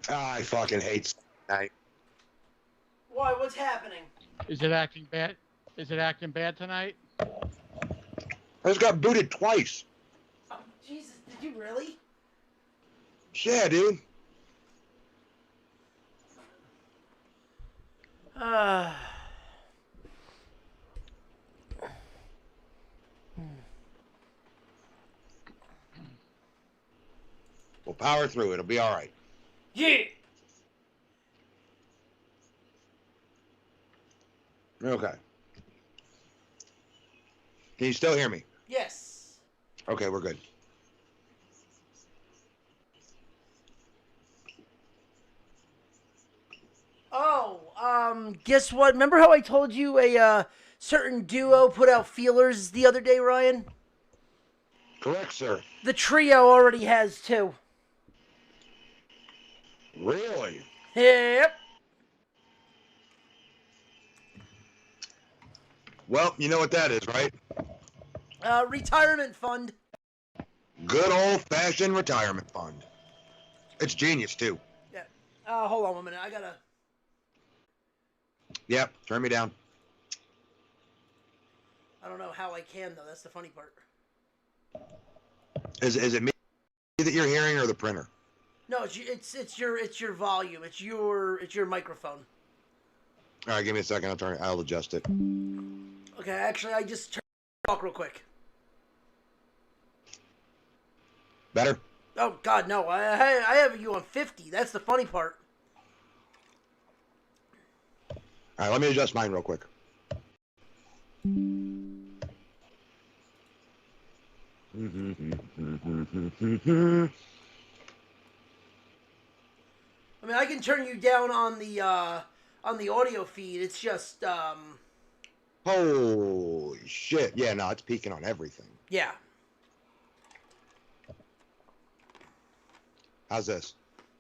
I fucking hate night. Why? What's happening? Is it acting bad? Is it acting bad tonight? I just got booted twice. Oh, Jesus, did you really? Yeah, dude. Uh, We'll power through it. It'll be all right. yeah. Okay. Can you still hear me? Yes. Okay, we're good. Oh, guess what? Remember how I told you a certain duo put out feelers the other day, Ryan? Correct, sir. The trio already has two. Really? Yep. Well, you know what that is, right? Retirement fund. Good old-fashioned retirement fund. It's genius, too. Yeah. Hold on 1 minute. I gotta. Yep, turn me down. I don't know how I can though. That's the funny part. Is it me that you're hearing or the printer? No, it's your volume. It's your microphone. All right, give me a second. I'll adjust it. Okay, actually, I just talk real quick. Better? Oh God, no! I have you on 50. That's the funny part. All right, let me adjust mine real quick. I mean, I can turn you down on the audio feed. It's just Holy shit. Yeah, no, it's peaking on everything. yeah. How's this?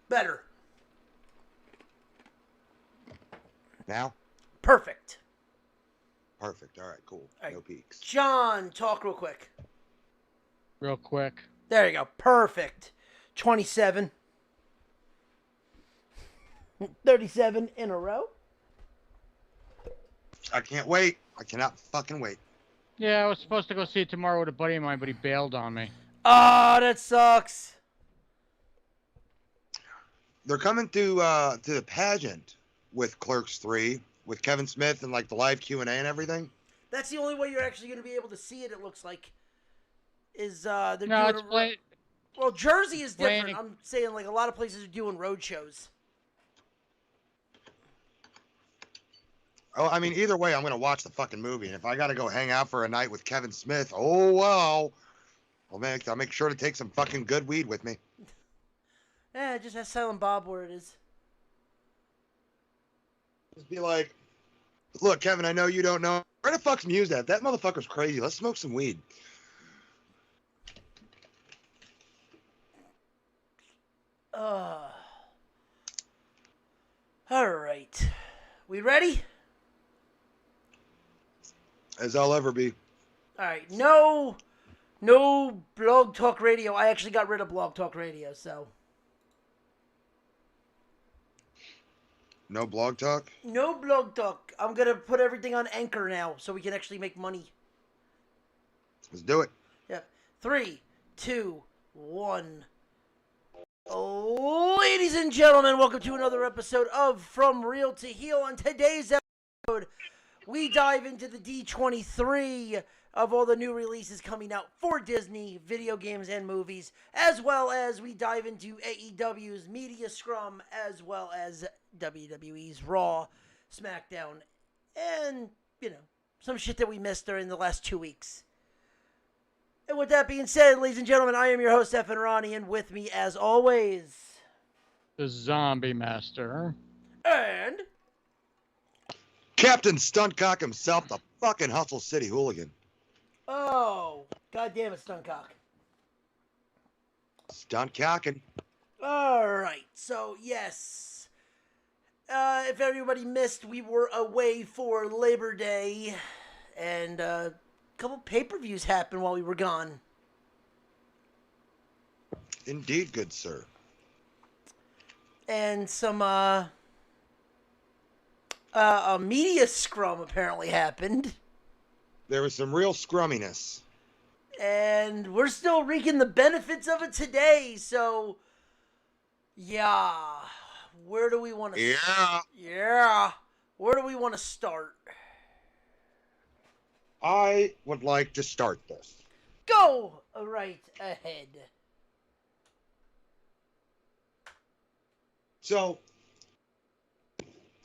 Better. Now? Perfect. Perfect. All right, cool. All right. No peaks. John, talk real quick. Real quick. There you go. Perfect. 27. 37 in a row. I can't wait. I cannot fucking wait. Yeah, I was supposed to go see it tomorrow with a buddy of mine, but he bailed on me. Oh, that sucks. They're coming to the pageant with Clerks 3 with Kevin Smith and like the live Q&A and everything. That's the only way you're actually going to be able to see it. It looks like is they're No, doing it's play. well. Jersey is different. Planning. I'm saying like a lot of places are doing road shows. Oh, I mean, either way, I'm gonna watch the fucking movie, and if I gotta go hang out for a night with Kevin Smith, oh well, I'll make sure to take some fucking good weed with me. Just ask Silent Bob where it is. Just be like, look, Kevin, I know you don't know where the fuck's Muse at. That motherfucker's crazy. Let's smoke some weed. All right, we ready? As I'll ever be. All right, no Blog Talk Radio. I actually got rid of Blog Talk Radio, so No blog talk. no Blog Talk. I'm gonna put everything on Anchor now, so we can actually make money. Let's do it. Yep. 3, 2, 1. Ladies and gentlemen, welcome to another episode of From Real to Heal. On today's episode, we dive into the D23 of all the new releases coming out for Disney, video games, and movies, as well as we dive into AEW's Media Scrum, as well as WWE's Raw, SmackDown, and, some shit that we missed during the last 2 weeks. And with that being said, ladies and gentlemen, I am your host, F. and Ronnie, and with me, as always, The Zombie Master. and Captain Stuntcock himself, the fucking Hustle City Hooligan. oh, goddamn it, Stuncock. Stuntcocking. All right, so yes, if everybody missed, we were away for Labor Day, and a couple pay-per-views happened while we were gone. Indeed, good sir. And some a media scrum apparently happened. There was some real scrumminess. And we're still reaping the benefits of it today. So, yeah. Where do we want to Yeah. Where do we want to start? I would like to start this. Go right ahead. So,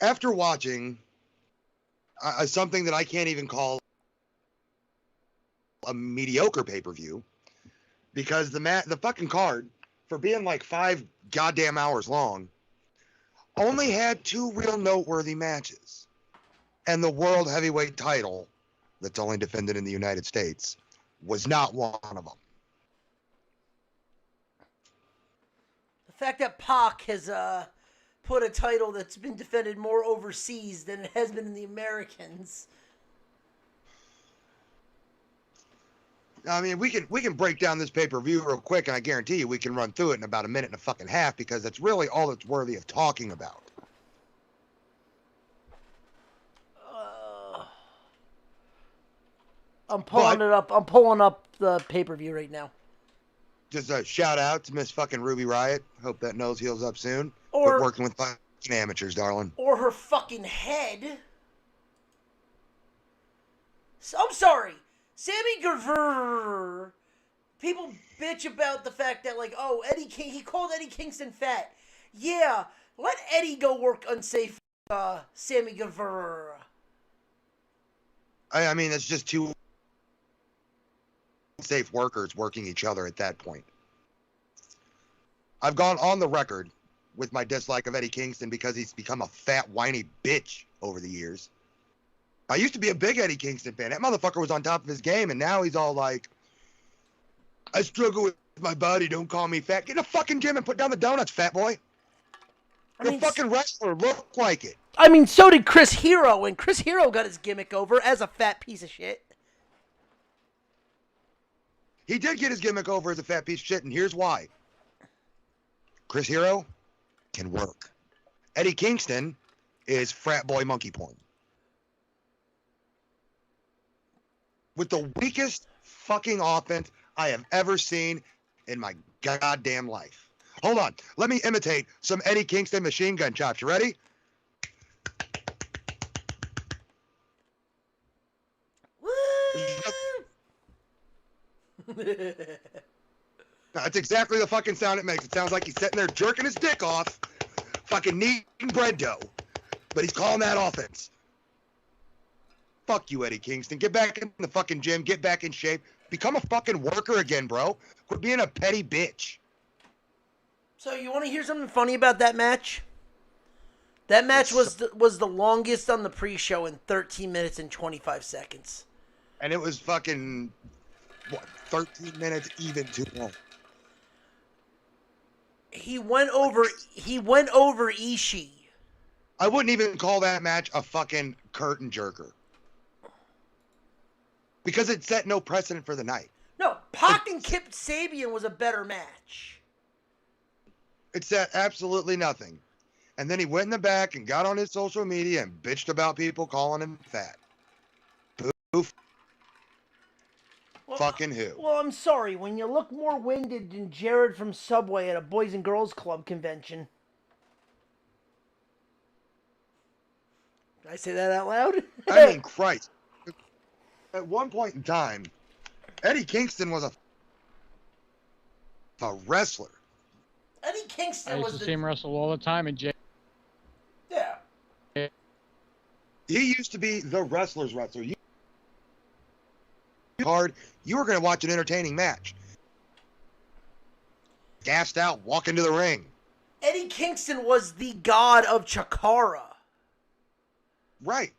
after watching something that I can't even call a mediocre pay-per-view, because the fucking card, for being like 5 goddamn hours long, only had 2 real noteworthy matches. And the world heavyweight title, that's only defended in the United States, was not one of them. The fact that Pac has put a title that's been defended more overseas than it has been in the Americans. I mean, we can break down this pay-per-view real quick, and I guarantee you we can run through it in about a minute and a fucking half, because that's really all that's worthy of talking about. I'm pulling it up. I'm pulling up the pay-per-view right now. Just a shout out to Miss fucking Ruby Riott. Hope that nose heals up soon. Or Quit working with fucking amateurs, darling. Or her fucking head. I'm sorry. Sammy Guevara. People bitch about the fact that, like, oh, he called Eddie Kingston fat. Yeah, let Eddie go work unsafe Sammy Guevara. I mean, it's just 2 safe workers working each other at that point. I've gone on the record with my dislike of Eddie Kingston because he's become a fat, whiny bitch over the years. I used to be a big Eddie Kingston fan. That motherfucker was on top of his game, and now he's all like, I struggle with my body, don't call me fat. Get in the fucking gym and put down the donuts, fat boy. You're a fucking wrestler. Look like it. I mean, so did Chris Hero, and Chris Hero got his gimmick over as a fat piece of shit. He did get his gimmick over as a fat piece of shit, and here's why. Chris Hero can work. Eddie Kingston is frat boy monkey porn. With the weakest fucking offense I have ever seen in my goddamn life. Hold on. Let me imitate some Eddie Kingston machine gun chops. You ready? That's exactly the fucking sound it makes. It sounds like he's sitting there jerking his dick off, fucking kneading bread dough. But he's calling that offense. Fuck you, Eddie Kingston. Get back in the fucking gym. Get back in shape. Become a fucking worker again, bro. Quit being a petty bitch. So you want to hear something funny about that match? That match was the longest on the pre-show in 13 minutes and 25 seconds. And it was fucking, 13 minutes even too long. He went over Ishii. I wouldn't even call that match a fucking curtain jerker. Because it set no precedent for the night. No, Pac and Kip Sabian was a better match. It said absolutely nothing. And then he went in the back and got on his social media and bitched about people calling him fat. Poof. Fucking who? Well, I'm sorry. When you look more winded than Jared from Subway at a Boys and Girls Club convention. Did I say that out loud? I mean, Christ. At one point in time, Eddie Kingston was a wrestler. Eddie Kingston I used to see him wrestle all the time in J. Yeah. He used to be the wrestler's wrestler. You were going to watch an entertaining match. Gassed out, walk into the ring. Eddie Kingston was the god of Chikara. Right.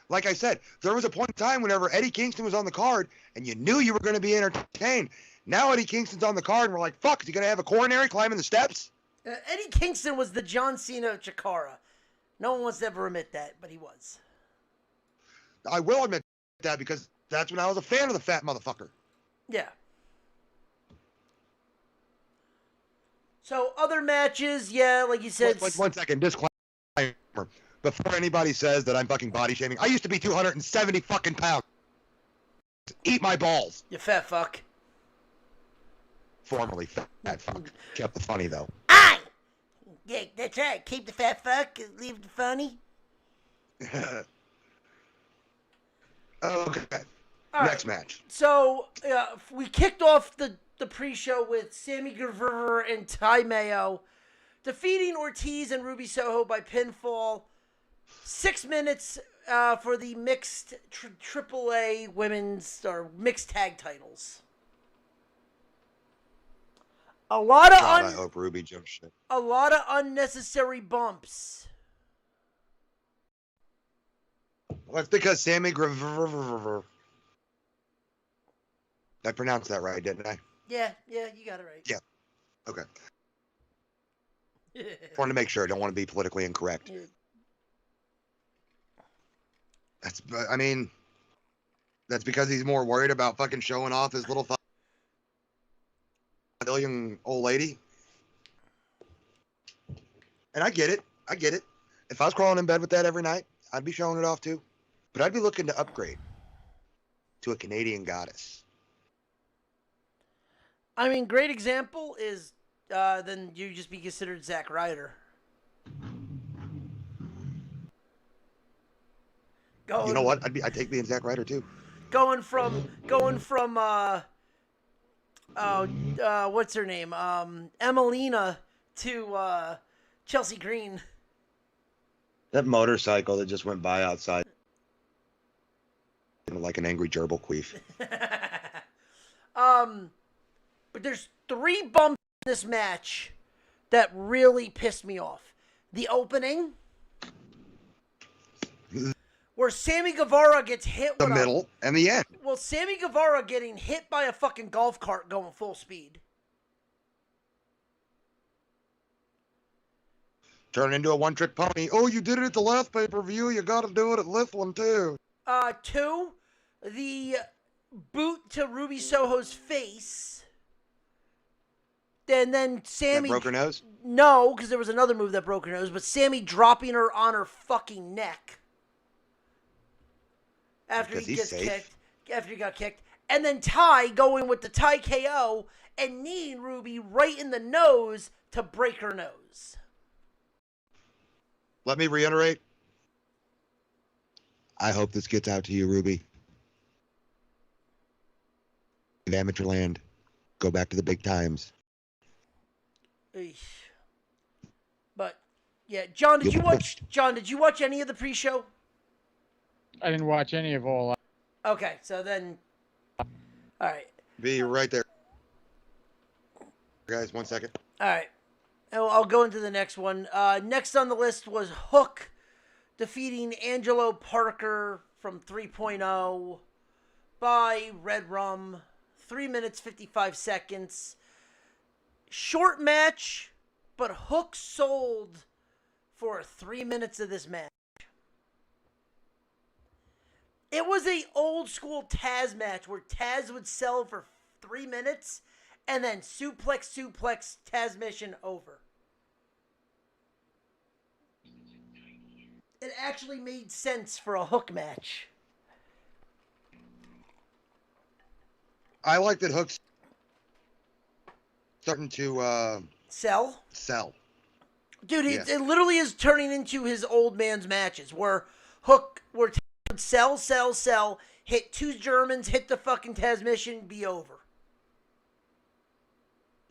Like I said, there was a point in time whenever Eddie Kingston was on the card and you knew you were going to be entertained. Now Eddie Kingston's on the card and we're like, fuck, is he going to have a coronary climbing the steps? Eddie Kingston was the John Cena of Chikara. No one wants to ever admit that, but he was. I will admit that because that's when I was a fan of the fat motherfucker. Yeah. So other matches, yeah, like you said. Wait, 1 second. Disclaimer. Before anybody says that I'm fucking body shaming, I used to be 270 fucking pounds. Eat my balls. You fat fuck. Formerly fat fuck. Kept it funny though. Aye! Yeah, that's right. Keep the fat fuck, leave the funny. Okay. All Next right. match. So we kicked off the pre-show with Sammy Guevara and Ty Mayo defeating Ortiz and Ruby Soho by pinfall. 6 minutes for the mixed AAA women's or mixed tag titles. A lot of God, I hope Ruby jumps shit. a lot of unnecessary bumps. Well, it's because Sammy Guevara. I pronounced that right, didn't I? Yeah, you got it right. Yeah. Okay. Wanted to make sure. I don't want to be politically incorrect. That's because he's more worried about fucking showing off his little billion old lady. And I get it. If I was crawling in bed with that every night, I'd be showing it off too. But I'd be looking to upgrade to a Canadian goddess. I mean, great example is then you just be considered Zack Ryder. You know what? I'd take being Zack Ryder too. Going from what's her name? Emelina to Chelsea Green. That motorcycle that just went by outside. Like an angry gerbil queef. But there's 3 bumps in this match that really pissed me off. The opening, where Sammy Guevara gets hit with the middle and the end. Well, Sammy Guevara getting hit by a fucking golf cart going full speed. Turn into a one-trick pony. Oh, you did it at the last pay-per-view. You got to do it at this one too. 2, the boot to Ruby Soho's face. And then Sammy... That broke her nose? No, because there was another move that broke her nose, but Sammy dropping her on her fucking neck. After he gets kicked. After he got kicked. And then Ty going with the Ty KO and kneeing Ruby right in the nose to break her nose. Let me reiterate. I hope this gets out to you, Ruby. In amateur land, go back to the big times. But yeah, John, did you watch any of the pre-show? I didn't watch any of all. Okay, so then, all right. Be right there, guys. 1 second. All right, I'll go into the next one. Next on the list was Hook defeating Angelo Parker from 3.0 by Red Rum. 3 minutes 55 seconds. Short match, but Hook sold for 3 minutes of this match. It was a old school Taz match where Taz would sell for 3 minutes and then suplex, Taz mission over. It actually made sense for a Hook match. I like that Hook's starting to Sell? Dude, Yes. it literally is turning into his old man's matches where Hook Taz would sell, hit 2 Germans, hit the fucking Taz mission, be over.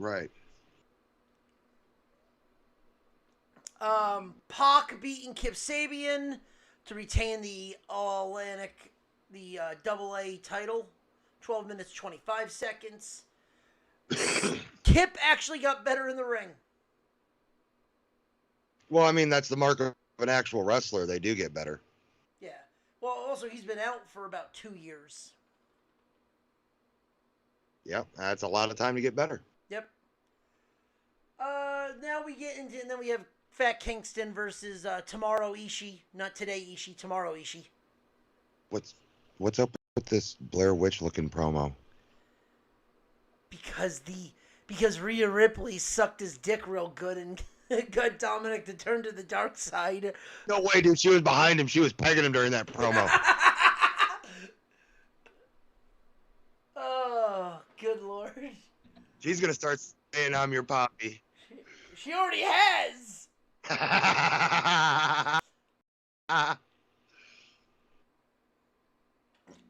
Right. Pac beating Kip Sabian to retain the All-Atlantic, the AA title. 12 minutes, 25 seconds. Kip actually got better in the ring. Well, I mean, that's the mark of an actual wrestler. They do get better. Yeah. Well, also, he's been out for about 2 years. Yep, that's a lot of time to get better. Yep. Now we get into, and then we have Fat Kingston versus tomorrow Ishii. Not today Ishii, tomorrow Ishii. What's up with this Blair Witch looking promo? Because Because Rhea Ripley sucked his dick real good and got Dominic to turn to the dark side. No way, dude. She was behind him. She was pegging him during that promo. Oh, good lord. She's gonna start saying I'm your poppy. She already has.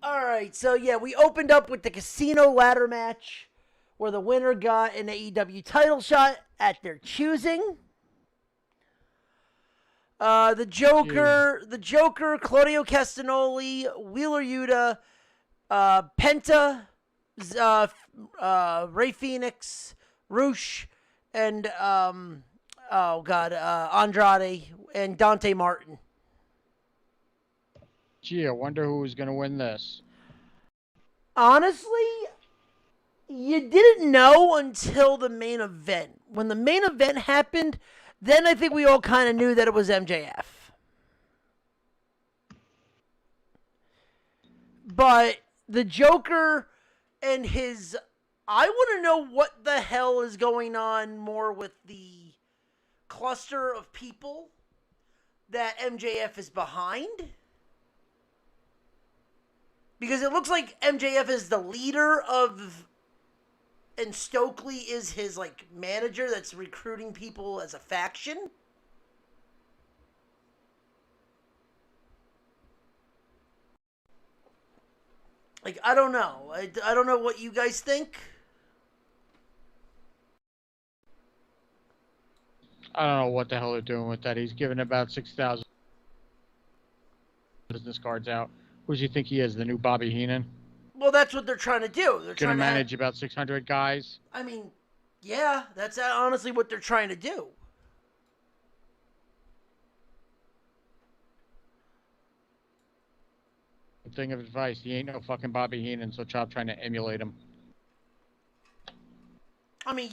Alright, so yeah, we opened up with the casino ladder match where the winner got an AEW title shot at their choosing. The Joker, Claudio Castagnoli, Wheeler Yuta, Penta, Rey Fenix, Roosh, and Andrade and Dante Martin. Gee, I wonder who's going to win this. Honestly, you didn't know until the main event. When the main event happened, then I think we all kind of knew that it was MJF. But the Joker and his... I want to know what the hell is going on more with the cluster of people that MJF is behind. Because it looks like MJF is the leader of... And Stokely is his, like, manager that's recruiting people as a faction. Like, I don't know. I don't know what you guys think. I don't know what the hell they're doing with that. He's giving about 6,000 business cards out. Who does he think he is? The new Bobby Heenan? Well, that's what they're trying to do. They're going to manage about 600 guys. I mean, yeah, that's honestly what they're trying to do. Thing of advice, he ain't no fucking Bobby Heenan, so stop trying to emulate him. I mean,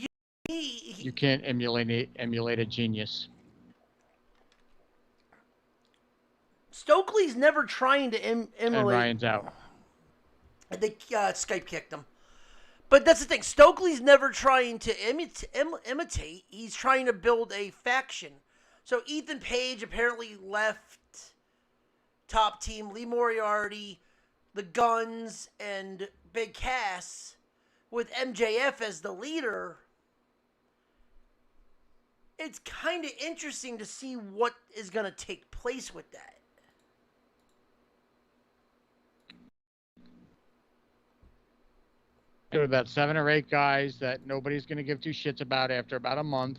you can't emulate a genius. Stokely's never trying to emulate. And Ryan's out. They Skype kicked him. But that's the thing. Stokely's never trying to imitate. He's trying to build a faction. So Ethan Page apparently left Top Team, Lee Moriarty, the Guns, and Big Cass with MJF as the leader. It's kind of interesting to see what is going to take place with that. There were about 7 or 8 guys that nobody's going to give 2 shits about after about a month.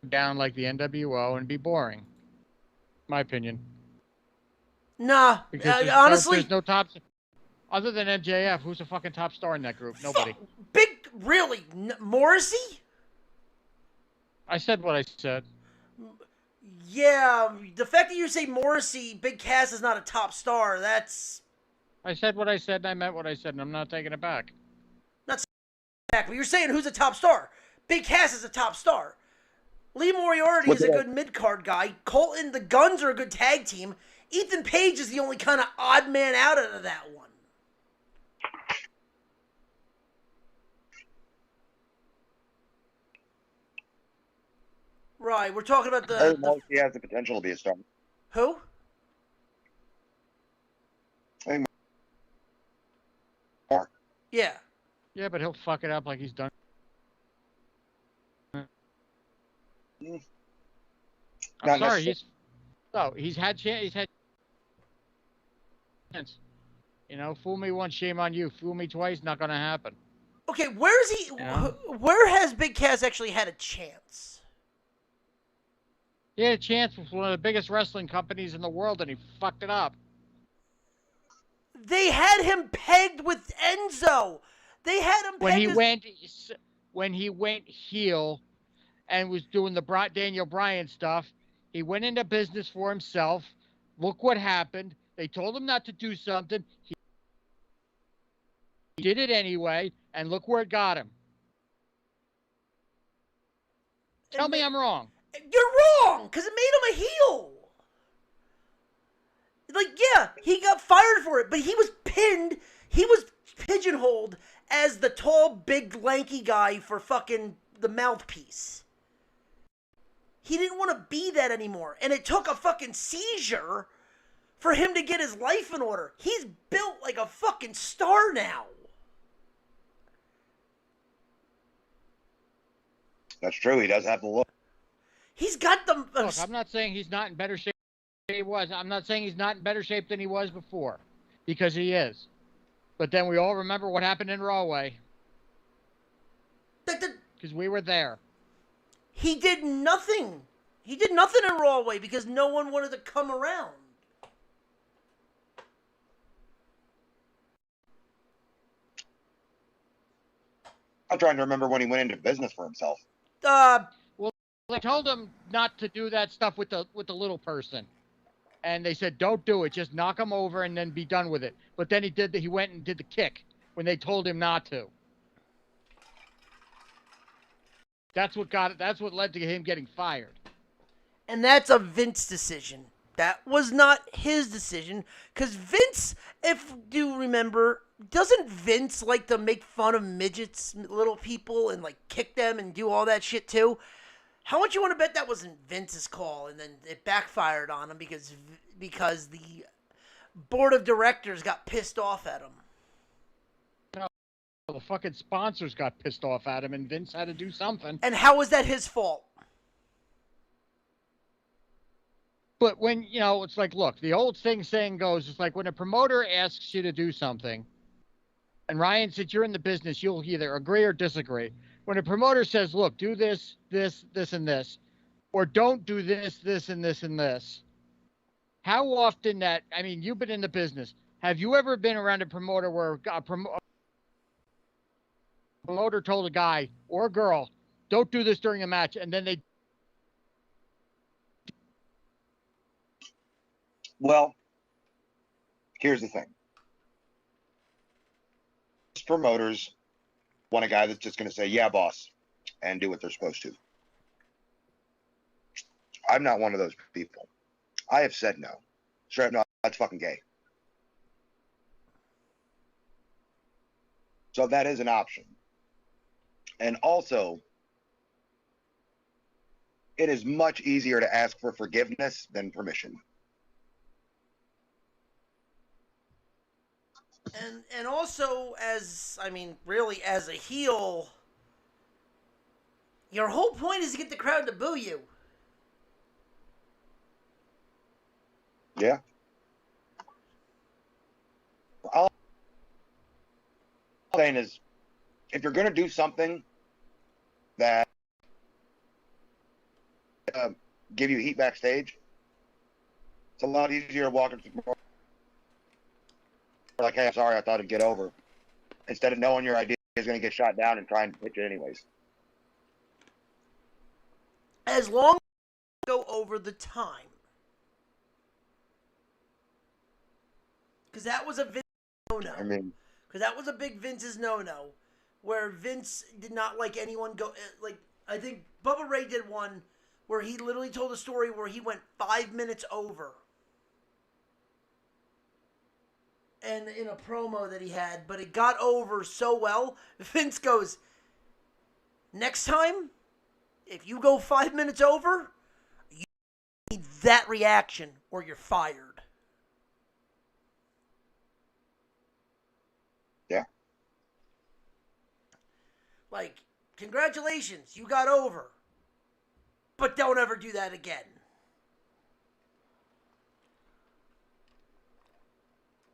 Down like the NWO and be boring. My opinion. Nah, because honestly, there's no tops other than MJF. Who's a fucking top star in that group? Nobody. Really? Morrissey? I said what I said. Yeah, the fact that you say Morrissey, Big Cass is not a top star, that's... I said what I said, and I meant what I said, and I'm not taking it back. Not back, but you're saying who's a top star. Big Cass is a top star. Lee Moriarty is a good mid-card guy. Colton, the Guns are a good tag team. Ethan Page is the only kind of odd man out of that one. Right, we're talking about the he has the potential to be a star. Who? Yeah. Yeah, but he'll fuck it up like he's done. I'm sorry, he's had chance. You know, fool me once, shame on you. Fool me twice, not gonna happen. Okay, where is he? Where has Big Cass actually had a chance? He had a chance with one of the biggest wrestling companies in the world, and he fucked it up. They had him pegged with Enzo. They had him pegged when he went heel and was doing the Daniel Bryan stuff. He went into business for himself. Look what happened. They told him not to do something. He did it anyway, and look where it got him. Tell me I'm wrong. You're wrong, because it made him a heel. Like, yeah, he got fired for it, but he was pinned. He was pigeonholed as the tall, big, lanky guy for fucking the mouthpiece. He didn't want to be that anymore. And it took a fucking seizure for him to get his life in order. He's built like a fucking star now. That's true. He does have the look. He's got the... Look, I'm not saying he's not in better shape than he was. I'm not saying he's not in better shape than he was before. Because he is. But then we all remember what happened in Rawway. Because we were there. He did nothing. He did nothing in Rawway because no one wanted to come around. I'm trying to remember when he went into business for himself. Well, they told him not to do that stuff with the little person. And they said, don't do it. Just knock him over and then be done with it. But then he went and did the kick when they told him not to. That's what led to him getting fired. And that's a Vince decision. That was not his decision. Because Vince, if you remember, doesn't Vince like to make fun of midgets, little people, and like kick them and do all that shit too? How much you want to bet that wasn't Vince's call and then it backfired on him because the board of directors got pissed off at him? No, the fucking sponsors got pissed off at him and Vince had to do something. And how was that his fault? But when, it's like, look, the old saying goes, it's like when a promoter asks you to do something, and Ryan said you're in the business, you'll either agree or disagree. When a promoter says, look, do this, this, this, and this, or don't do this, this, and this, and this, how often you've been in the business. Have you ever been around a promoter where a promoter told a guy or a girl, don't do this during a match, and then they... Well, here's the thing. Promoters want a guy that's just going to say, yeah, boss, and do what they're supposed to. I'm not one of those people. I have said no. Straight up, no, that's fucking gay. So that is an option. And also, it is much easier to ask for forgiveness than permission. And also, as a heel, your whole point is to get the crowd to boo you. Yeah. All I'm saying is, if you're going to do something that give you heat backstage, it's a lot easier to walk into the like, hey, I'm sorry, I thought it'd get over. Instead of knowing your idea is going to get shot down and trying to pitch it anyways. As long as you go over the time. Because that was a Vince no-no. Because that was a big Vince's no-no. Where Vince did not like anyone go... Like, I think Bubba Ray did one where he literally told a story where he went 5 minutes over. And in a promo that he had, but it got over so well. Vince goes, next time, if you go 5 minutes over, you need that reaction or you're fired. Yeah. Like, congratulations, you got over. But don't ever do that again.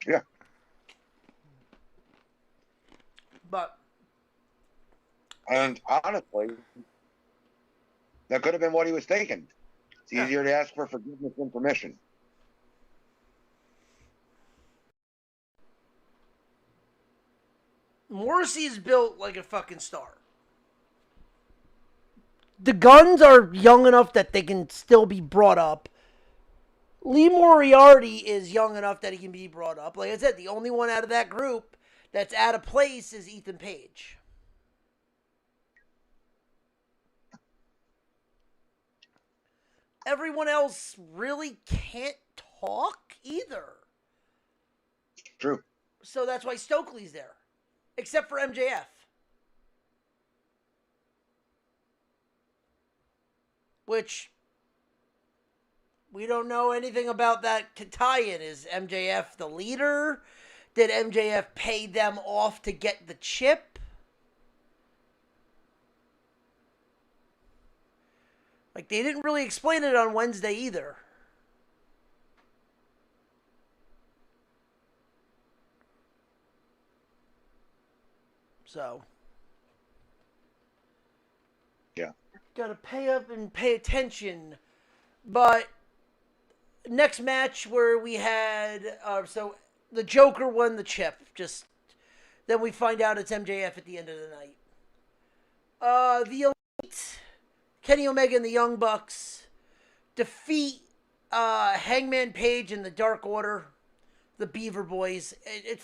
Yeah. But, and honestly, that could have been what he was thinking. It's easier to ask for forgiveness than permission. Morrissey is built like a fucking star. The Guns are young enough that they can still be brought up. Lee Moriarty is young enough that he can be brought up. Like I said, the only one out of that group that's out of place is Ethan Page. Everyone else really can't talk either. True. So that's why Stokely's there. except for MJF. Which we don't know anything about that tie-in. Is MJF the leader? Did MJF pay them off to get the chip? Like, they didn't really explain it on Wednesday either. So. Yeah. Gotta pay up and pay attention. But next match where we had, so the Joker won the chip. Just then we find out it's MJF at the end of the night. The Elite, Kenny Omega and the Young Bucks defeat Hangman Page and the Dark Order, the Beaver Boys. It's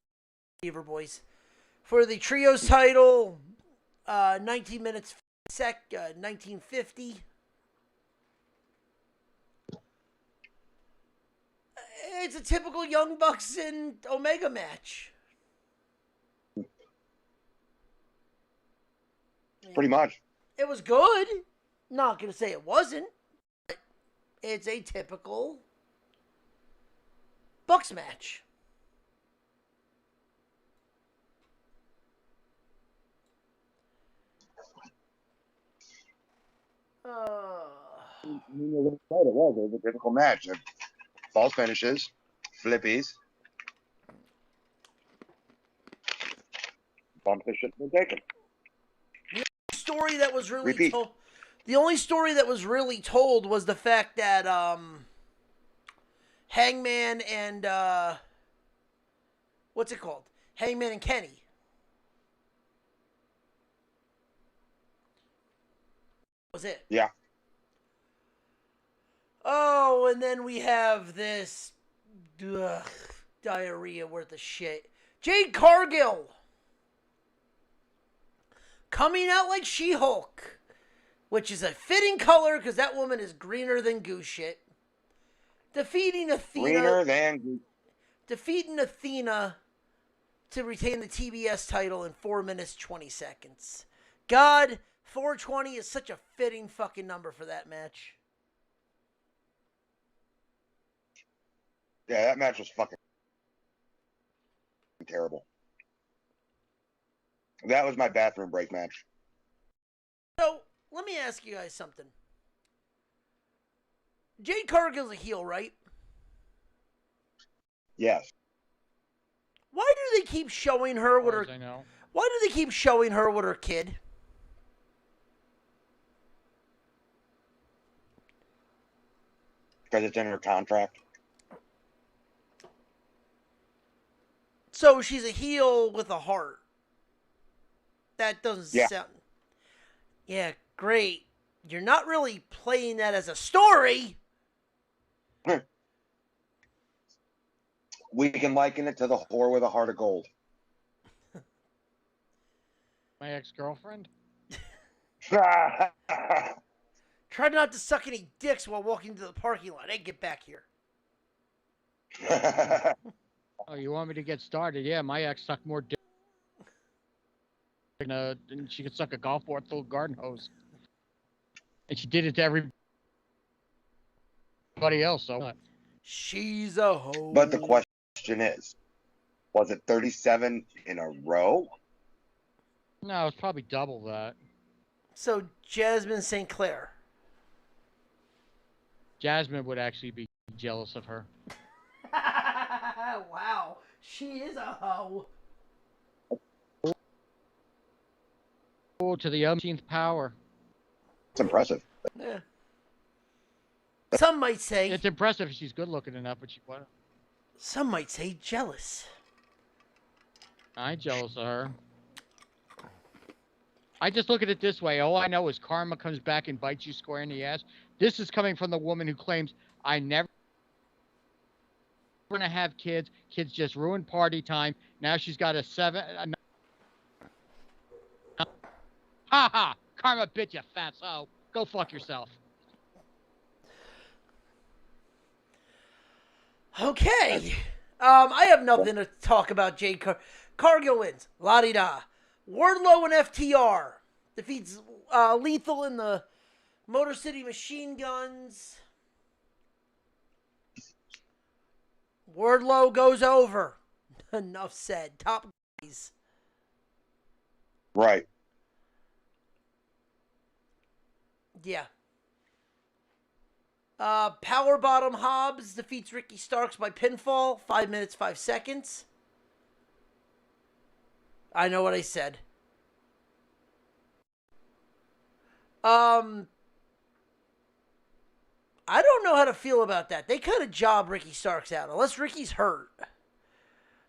Beaver Boys for the Trios title. 19 minutes 1950. It's a typical Young Bucks and Omega match. Pretty much. It was good. Not going to say it wasn't. But it's a typical Bucks match. It was a typical match. False finishes, flippies. Bump that shit been taken. Story that was really told. The only story that was really told was the fact that Hangman and what's it called? Hangman and Kenny. Was it? Yeah. Oh, and then we have this diarrhea worth of shit. Jade Cargill coming out like She-Hulk, which is a fitting color because that woman is greener than goose shit. Defeating Athena. Greener than goose. Defeating Athena to retain the TBS title in 4 minutes 20 seconds. God, 420 is such a fitting fucking number for that match. Yeah, that match was fucking terrible. That was my bathroom break match. So, let me ask you guys something. Jade Cargill's a heel, right? Yes. Why do they keep showing her with her... I know. Why do they keep showing her with her kid? Because it's in her contract. So she's a heel with a heart. That doesn't sound... Yeah, great. You're not really playing that as a story. We can liken it to the whore with a heart of gold. My ex-girlfriend? Try not to suck any dicks while walking to the parking lot. Hey, get back here. Oh, you want me to get started? Yeah, my ex sucked more dick than she could suck a golf ball through a garden hose. And she did it to everybody else, so... She's a hoe. But the question is, was it 37 in a row? No, it's probably double that. So, Jasmine St. Clair. Jasmine would actually be jealous of her. Wow. She is a hoe. Oh, to the umpteenth power. It's impressive. Yeah. Some might say... It's impressive if she's good looking enough, but she what? Some might say jealous. I ain't jealous of her. I just look at it this way. All I know is karma comes back and bites you square in the ass. This is coming from the woman who claims, I never going to have kids. Kids just ruin party time. Now she's got ha ha! Karma bitch, you fatso. Go fuck yourself. Okay. I have nothing to talk about Jade Cargill. Cargill wins. La-di-da. Wardlow and FTR defeats Lethal in the Motor City Machine Guns. Wardlow goes over. Enough said. Top guys. Right. Yeah. Power Bottom Hobbs defeats Ricky Starks by pinfall. 5 minutes, 5 seconds. I know what I said. I don't know how to feel about that. They could have jobbed Ricky Starks out, unless Ricky's hurt.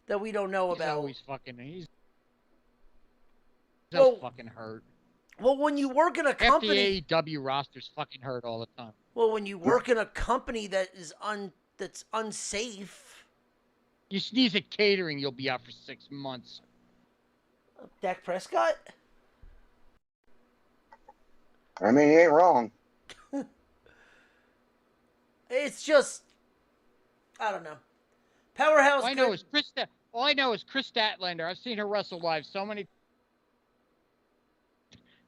That we don't know about. He's Well, fucking hurt. Well, when you work in a company, Half the AEW roster's fucking hurt all the time. Well, when you work in a company that is that's unsafe. You sneeze at catering, you'll be out for 6 months. Dak Prescott? I mean, he ain't wrong. It's just, I don't know. Powerhouse. All I know is Chris Statlander. I've seen her wrestle live so many.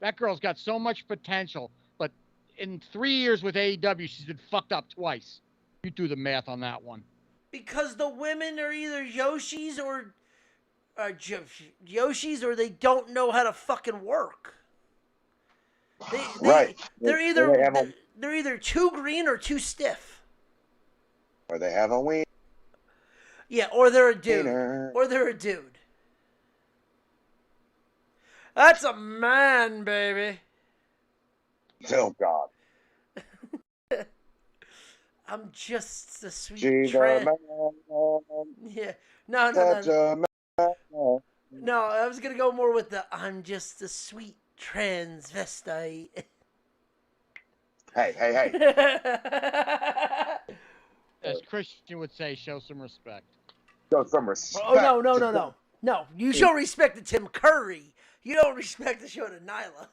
That girl's got so much potential, but in 3 years with AEW, she's been fucked up twice. You do the math on that one. Because the women are either Yoshis or Yoshis, or they don't know how to fucking work. Right. They're either too green or too stiff. Or they have a wiener. Yeah, or they're a dude. That's a man, baby. Oh, God. I'm just a sweet She's trans. a man. Yeah. No. No, I was going to go more with the I'm just a sweet transvestite. Hey. As Christian would say, show some respect. Show some respect. Oh, no. No, you show respect to Tim Curry. You don't respect the show to Nyla.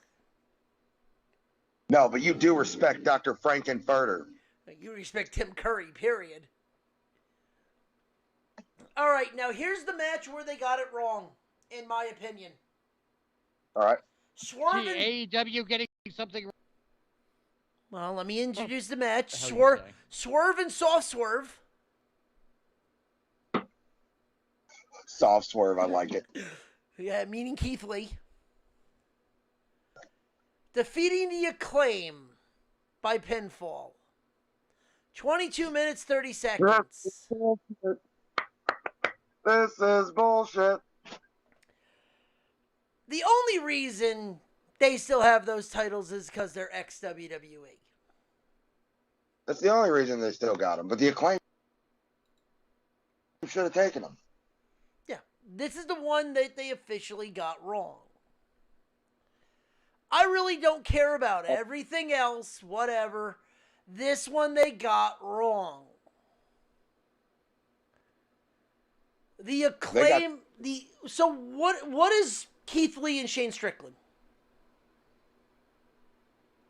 No, but you do respect Dr. Frankenfurter. You respect Tim Curry, period. All right, now here's the match where they got it wrong, in my opinion. All right. Swerve and... AEW getting something. Well, let me introduce the match. The Swerve and Soft Swerve. Soft Swerve, I like it. Yeah, meaning Keith Lee. Defeating the Acclaim by pinfall. 22 minutes, 30 seconds. This is bullshit. The only reason they still have those titles is because they're ex-WWE. That's the only reason they still got them. But the Acclaim should have taken them. Yeah, this is the one that they officially got wrong. I really don't care about everything else, whatever. This one they got wrong. The Acclaim, so what is Keith Lee and Shane Strickland?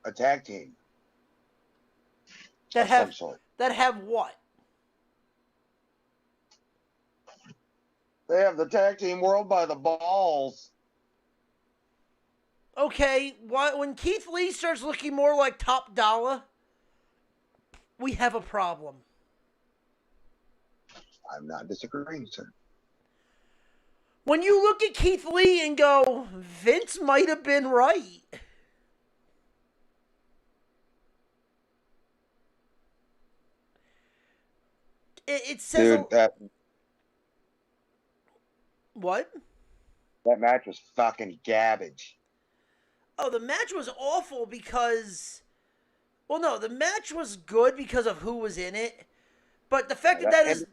A tag team. That have what? They have the tag team world by the balls. Okay, when Keith Lee starts looking more like Top Dollar, we have a problem. I'm not disagreeing, sir. When you look at Keith Lee and go, Vince might have been right. It says... Dude, What? That match was fucking garbage. Oh, the match was awful because... Well, no, the match was good because of who was in it. But the fact that is...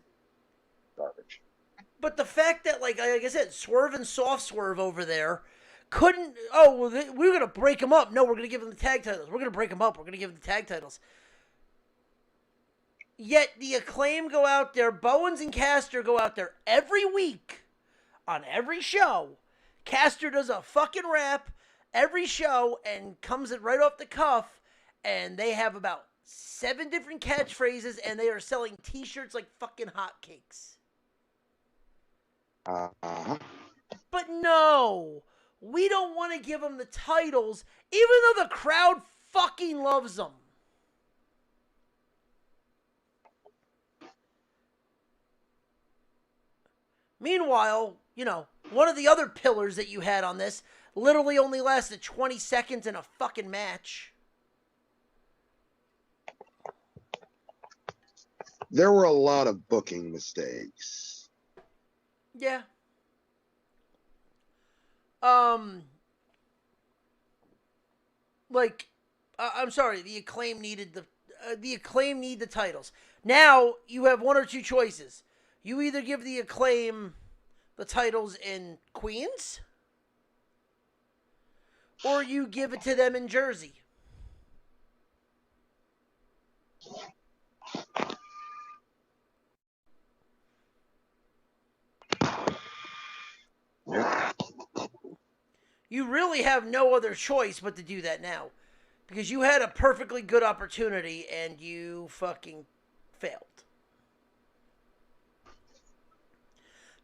Garbage. But the fact that, like I said, Swerve and Soft Swerve over there couldn't... Oh, well, we were going to break them up. No, we're going to give them the tag titles. We're going to break them up. We're going to give them the tag titles. Yet the Acclaim go out there. Bowens and Caster go out there every week on every show. Caster does a fucking rap every show and comes it right off the cuff, and they have about 7 different catchphrases, and they are selling t-shirts like fucking hotcakes. Uh-huh. But no, we don't want to give them the titles, even though the crowd fucking loves them. Meanwhile, you know, one of the other pillars that you had on this literally only lasted 20 seconds in a fucking match. There were a lot of booking mistakes. Yeah. Like, I'm sorry, the Acclaim needed the Acclaim need the titles. Now you have one or two choices. You either give the Acclaim the titles in Queens, or you give it to them in Jersey. You really have no other choice but to do that now. Because you had a perfectly good opportunity and you fucking failed.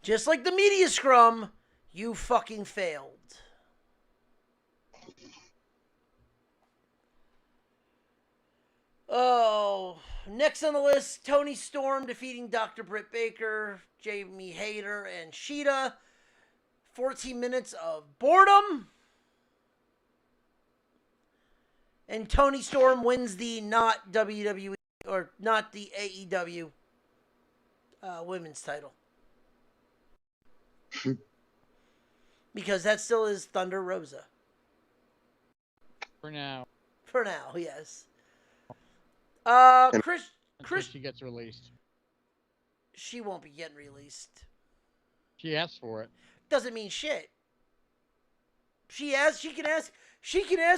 Just like the media scrum, you fucking failed. Oh, next on the list, Tony Storm defeating Dr. Britt Baker, Jamie Hayter, and Sheeta. 14 minutes of boredom. And Tony Storm wins the not WWE or not the AEW women's title. Because that still is Thunder Rosa. For now. For now, yes. Chris, she gets released. She won't be getting released. She asked for it. Doesn't mean shit. She can ask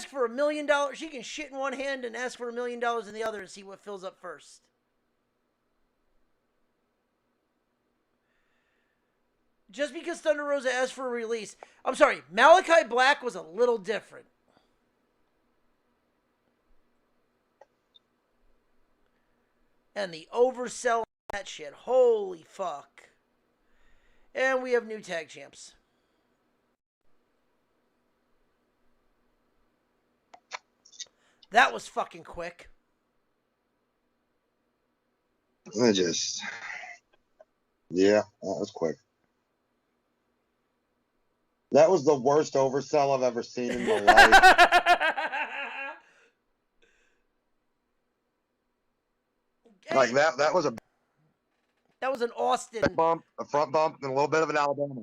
for $1 million. She can shit in one hand and ask for $1 million in the other and see what fills up first. Just because Thunder Rosa asked for a release. I'm sorry, Malachi Black was a little different. And the oversell on that shit. Holy fuck. And we have new tag champs. That was fucking quick. Yeah, that was quick. That was the worst oversell I've ever seen in my life. Like that was an Austin bump, a front bump, and a little bit of an Alabama.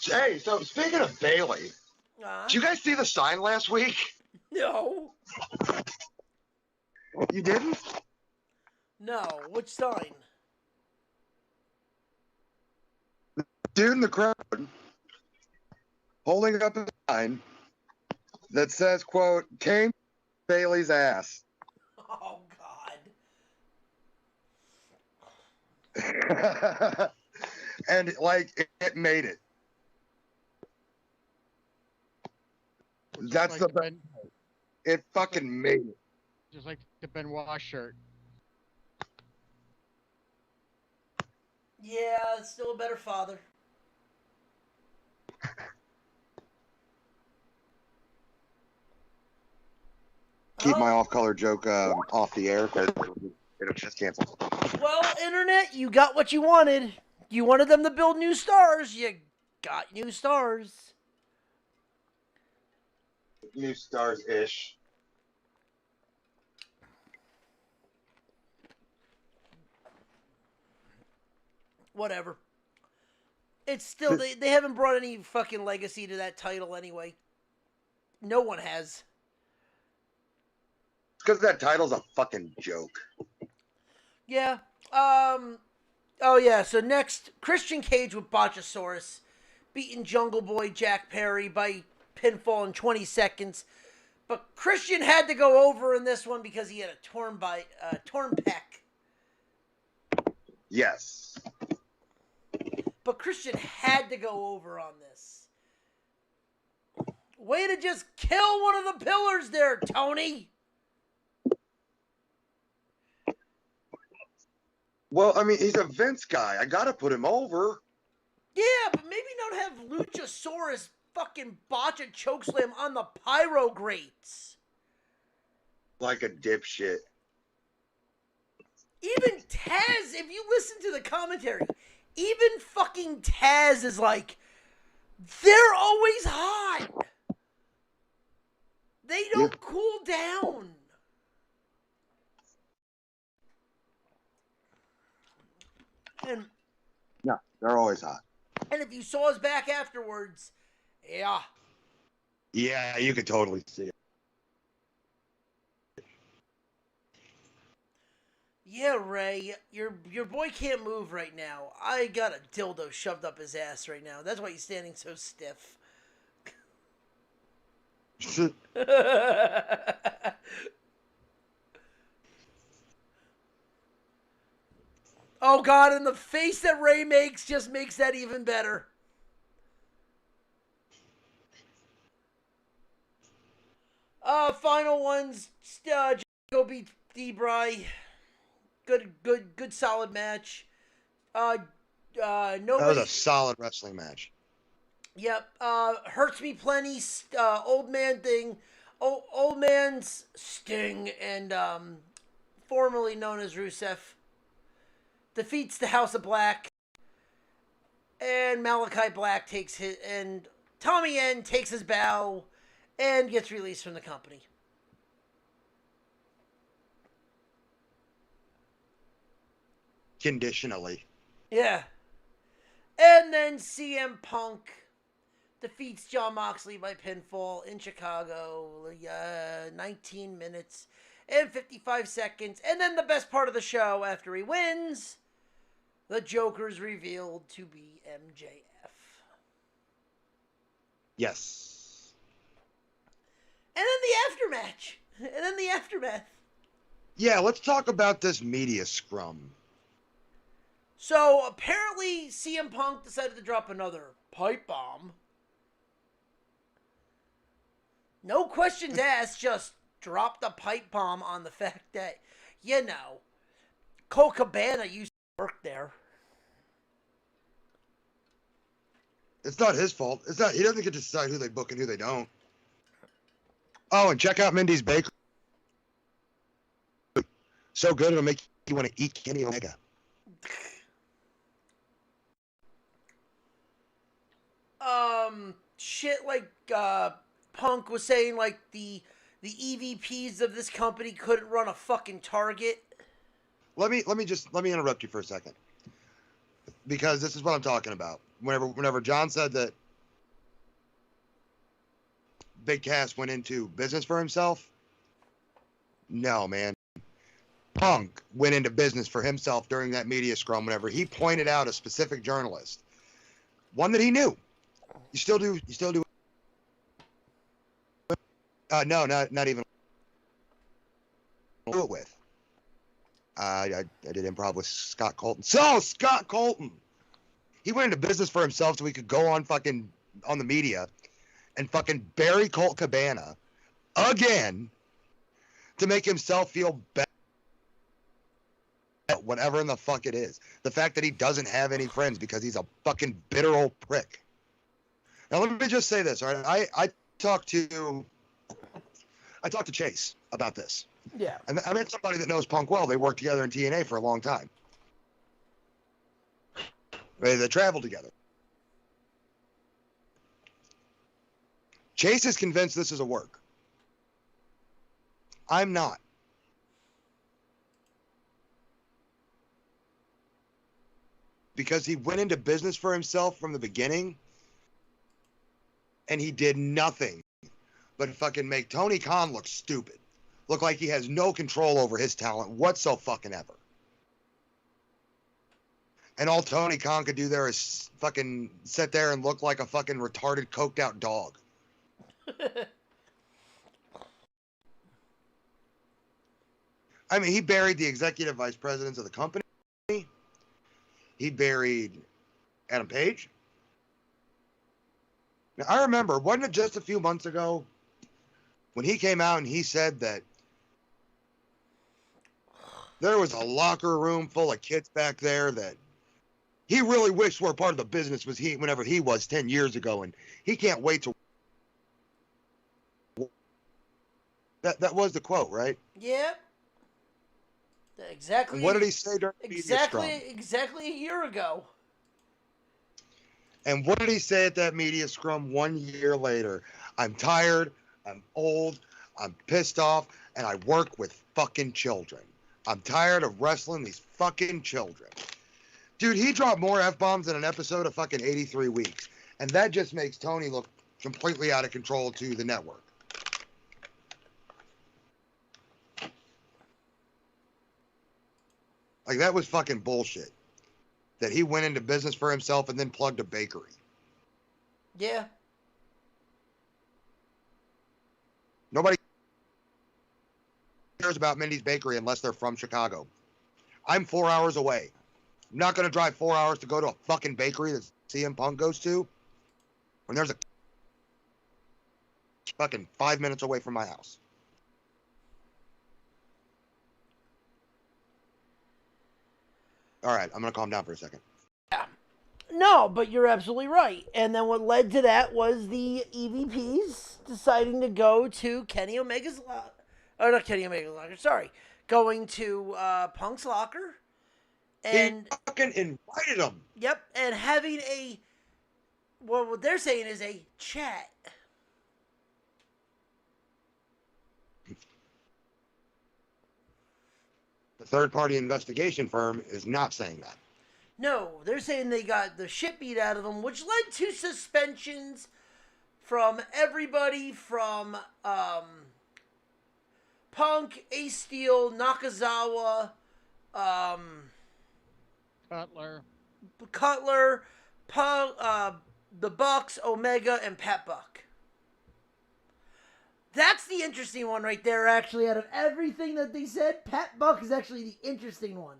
Hey, so speaking of Bailey, did you guys see the sign last week? No. You didn't? No. Which sign? Dude in the crowd holding up a sign that says, quote, came Bailey's ass. Oh, God. And, like, it made it. That's like it fucking made it. Just like the Benoit shirt. Yeah, it's still a better father. Keep my off-color joke off the air because it'll just cancel. Well, Internet, you got what you wanted. You wanted them to build new stars. You got new stars. New stars-ish. Whatever. It's still, they haven't brought any fucking legacy to that title anyway. No one has. It's because that title's a fucking joke. Yeah. Oh, yeah. So next, Christian Cage with Botchasaurus beating Jungle Boy Jack Perry by pinfall in 20 seconds. But Christian had to go over in this one because he had a torn pec. Yes. But Christian had to go over on this. Way to just kill one of the pillars there, Tony. Well, I mean, he's a Vince guy. I gotta put him over. Yeah, but maybe not have Luchasaurus fucking botch a chokeslam on the pyro grates. Like a dipshit. Even Taz, if you listen to the commentary, even fucking Taz is like, they're always hot. They don't cool down. And No, they're always hot. And if you saw us back afterwards, yeah. Yeah, you could totally see it. Yeah, Ray, your boy can't move right now. I got a dildo shoved up his ass right now. That's why he's standing so stiff. Oh God, and the face that Ray makes just makes that even better. Final ones, Jericho beat D-Bry. Good solid match. Nobody. That was a solid wrestling match. Yep. Hurts me plenty. Old man thing. Old man's Sting and formerly known as Rusev defeats the House of Black, and Malachi Black takes his, and Tommy End takes his bow and gets released from the company. Conditionally. Yeah. And then CM Punk defeats Jon Moxley by pinfall in Chicago. 19 minutes and 55 seconds. And then the best part of the show, after he wins, the Joker's revealed to be MJF. Yes. And then the aftermatch. And then the aftermath. Yeah, let's talk about this media scrum. So, apparently, CM Punk decided to drop another pipe bomb. No questions asked, just dropped a pipe bomb on the fact that, you know, Colt Cabana used to work there. It's not his fault. It's not. He doesn't get to decide who they book and who they don't. Oh, and check out Mindy's Bakery. So good, it'll make you want to eat Kenny Omega. Shit like Punk was saying, like the EVPs of this company couldn't run a fucking Target. Let me interrupt you for a second, because this is what I'm talking about. Whenever John said that Big Cass went into business for himself, no, man. Punk went into business for himself during that media scrum whenever he pointed out a specific journalist, one that he knew. You still do. No, not even do it with. I did improv with Scott Colton. So Scott Colton, he went into business for himself so he could go on the media and fucking bury Colt Cabana again to make himself feel better. Whatever in the fuck it is. The fact that he doesn't have any friends because he's a fucking bitter old prick. Now let me just say this, all right? I talked to Chase about this. Yeah. I met somebody that knows Punk well. They worked together in TNA for a long time. They traveled together. Chase is convinced this is a work. I'm not. Because he went into business for himself from the beginning, and he did nothing but fucking make Tony Khan look stupid. Look like he has no control over his talent whatsoever. And all Tony Khan could do there is fucking sit there and look like a fucking retarded, coked out dog. I mean, he buried the executive vice presidents of the company. He buried Adam Page. Now, I remember, wasn't it just a few months ago when he came out and he said that there was a locker room full of kids back there that He really wished where part of the business was he whenever he was 10 years ago, and he can't wait to. That was the quote, right? Yeah. Exactly. And what did he say during the media scrum? Exactly a year ago. And what did he say at that media scrum 1 year later? I'm tired, I'm old, I'm pissed off, and I work with fucking children. I'm tired of wrestling these fucking children. Dude, he dropped more F-bombs in an episode of fucking 83 weeks. And that just makes Tony look completely out of control to the network. Like, that was fucking bullshit. That he went into business for himself and then plugged a bakery. Yeah. Nobody cares about Mindy's Bakery unless they're from Chicago. I'm 4 hours away. I'm not going to drive 4 hours to go to a fucking bakery that CM Punk goes to when there's a fucking 5 minutes away from my house. All right, I'm going to calm down for a second. Yeah. No, but you're absolutely right. And then what led to that was the EVPs deciding to go to Kenny Omega's locker. Or not Kenny Omega's locker, sorry. Going to Punk's locker. And he fucking invited him. Yep, and having a, well, what they're saying is a chat. The third-party investigation firm is not saying that. No, they're saying they got the shit beat out of them, which led to suspensions from everybody from Punk, Ace Steel, Nakazawa, Cutler, the Bucks, Omega, and Pat Buck. That's the interesting one right there, actually. Out of everything that they said, Pat Buck is actually the interesting one.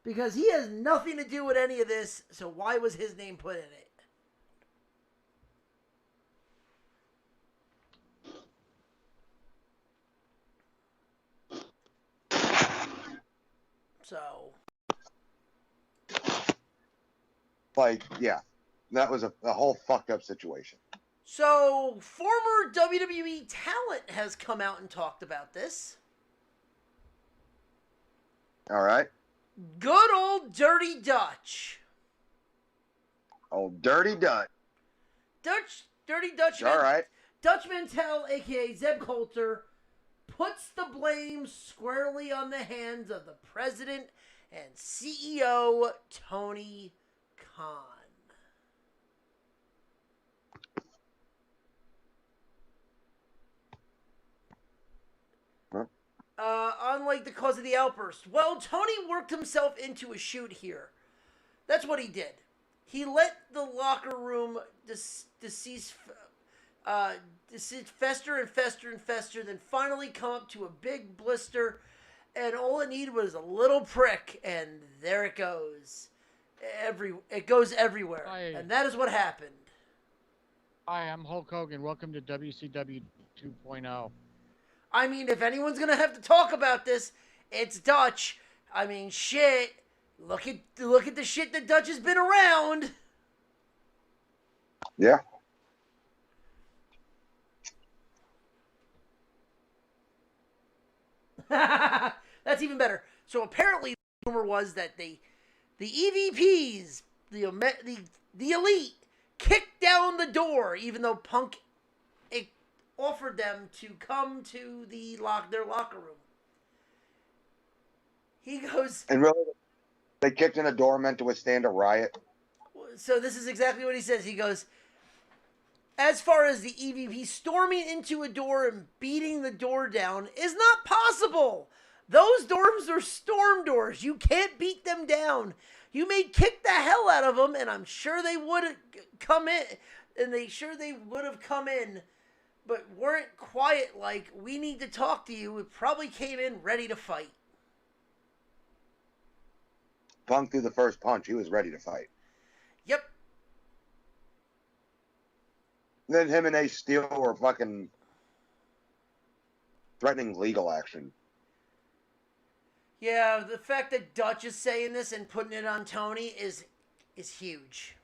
Because he has nothing to do with any of this, so why was his name put in it? So. Like, yeah. That was a whole fucked up situation. So, former WWE talent has come out and talked about this. All right. Good old Dirty Dutch. Old Dirty Dutch. Dirty Dutch. All right. Dutch Mantel, a.k.a. Zeb Coulter, puts the blame squarely on the hands of the president and CEO, Tony Khan. Unlike the cause of the outburst. Well, Tony worked himself into a shoot here. That's what he did. He let the locker room fester and fester and fester, then finally come up to a big blister, and all it needed was a little prick, and there it goes. It goes everywhere. And that is what happened. Hi, I'm Hulk Hogan. Welcome to WCW 2.0. I mean, if anyone's going to have to talk about this, it's Dutch. I mean, shit. Look at the shit that Dutch has been around. Yeah. That's even better. So apparently the rumor was that the EVPs, the elite, kicked down the door, even though Punk offered them to come to their locker room. He goes... And really, they kicked in a door meant to withstand a riot? So this is exactly what he says. He goes, as far as the EVP storming into a door and beating the door down is not possible. Those doors are storm doors. You can't beat them down. You may kick the hell out of them, and I'm sure they would have come in, but weren't quiet like, we need to talk to you. It probably came in ready to fight. Punk threw the first punch. He was ready to fight. Yep. Then him and Ace Steel were fucking threatening legal action. Yeah, the fact that Dutch is saying this and putting it on Tony is huge.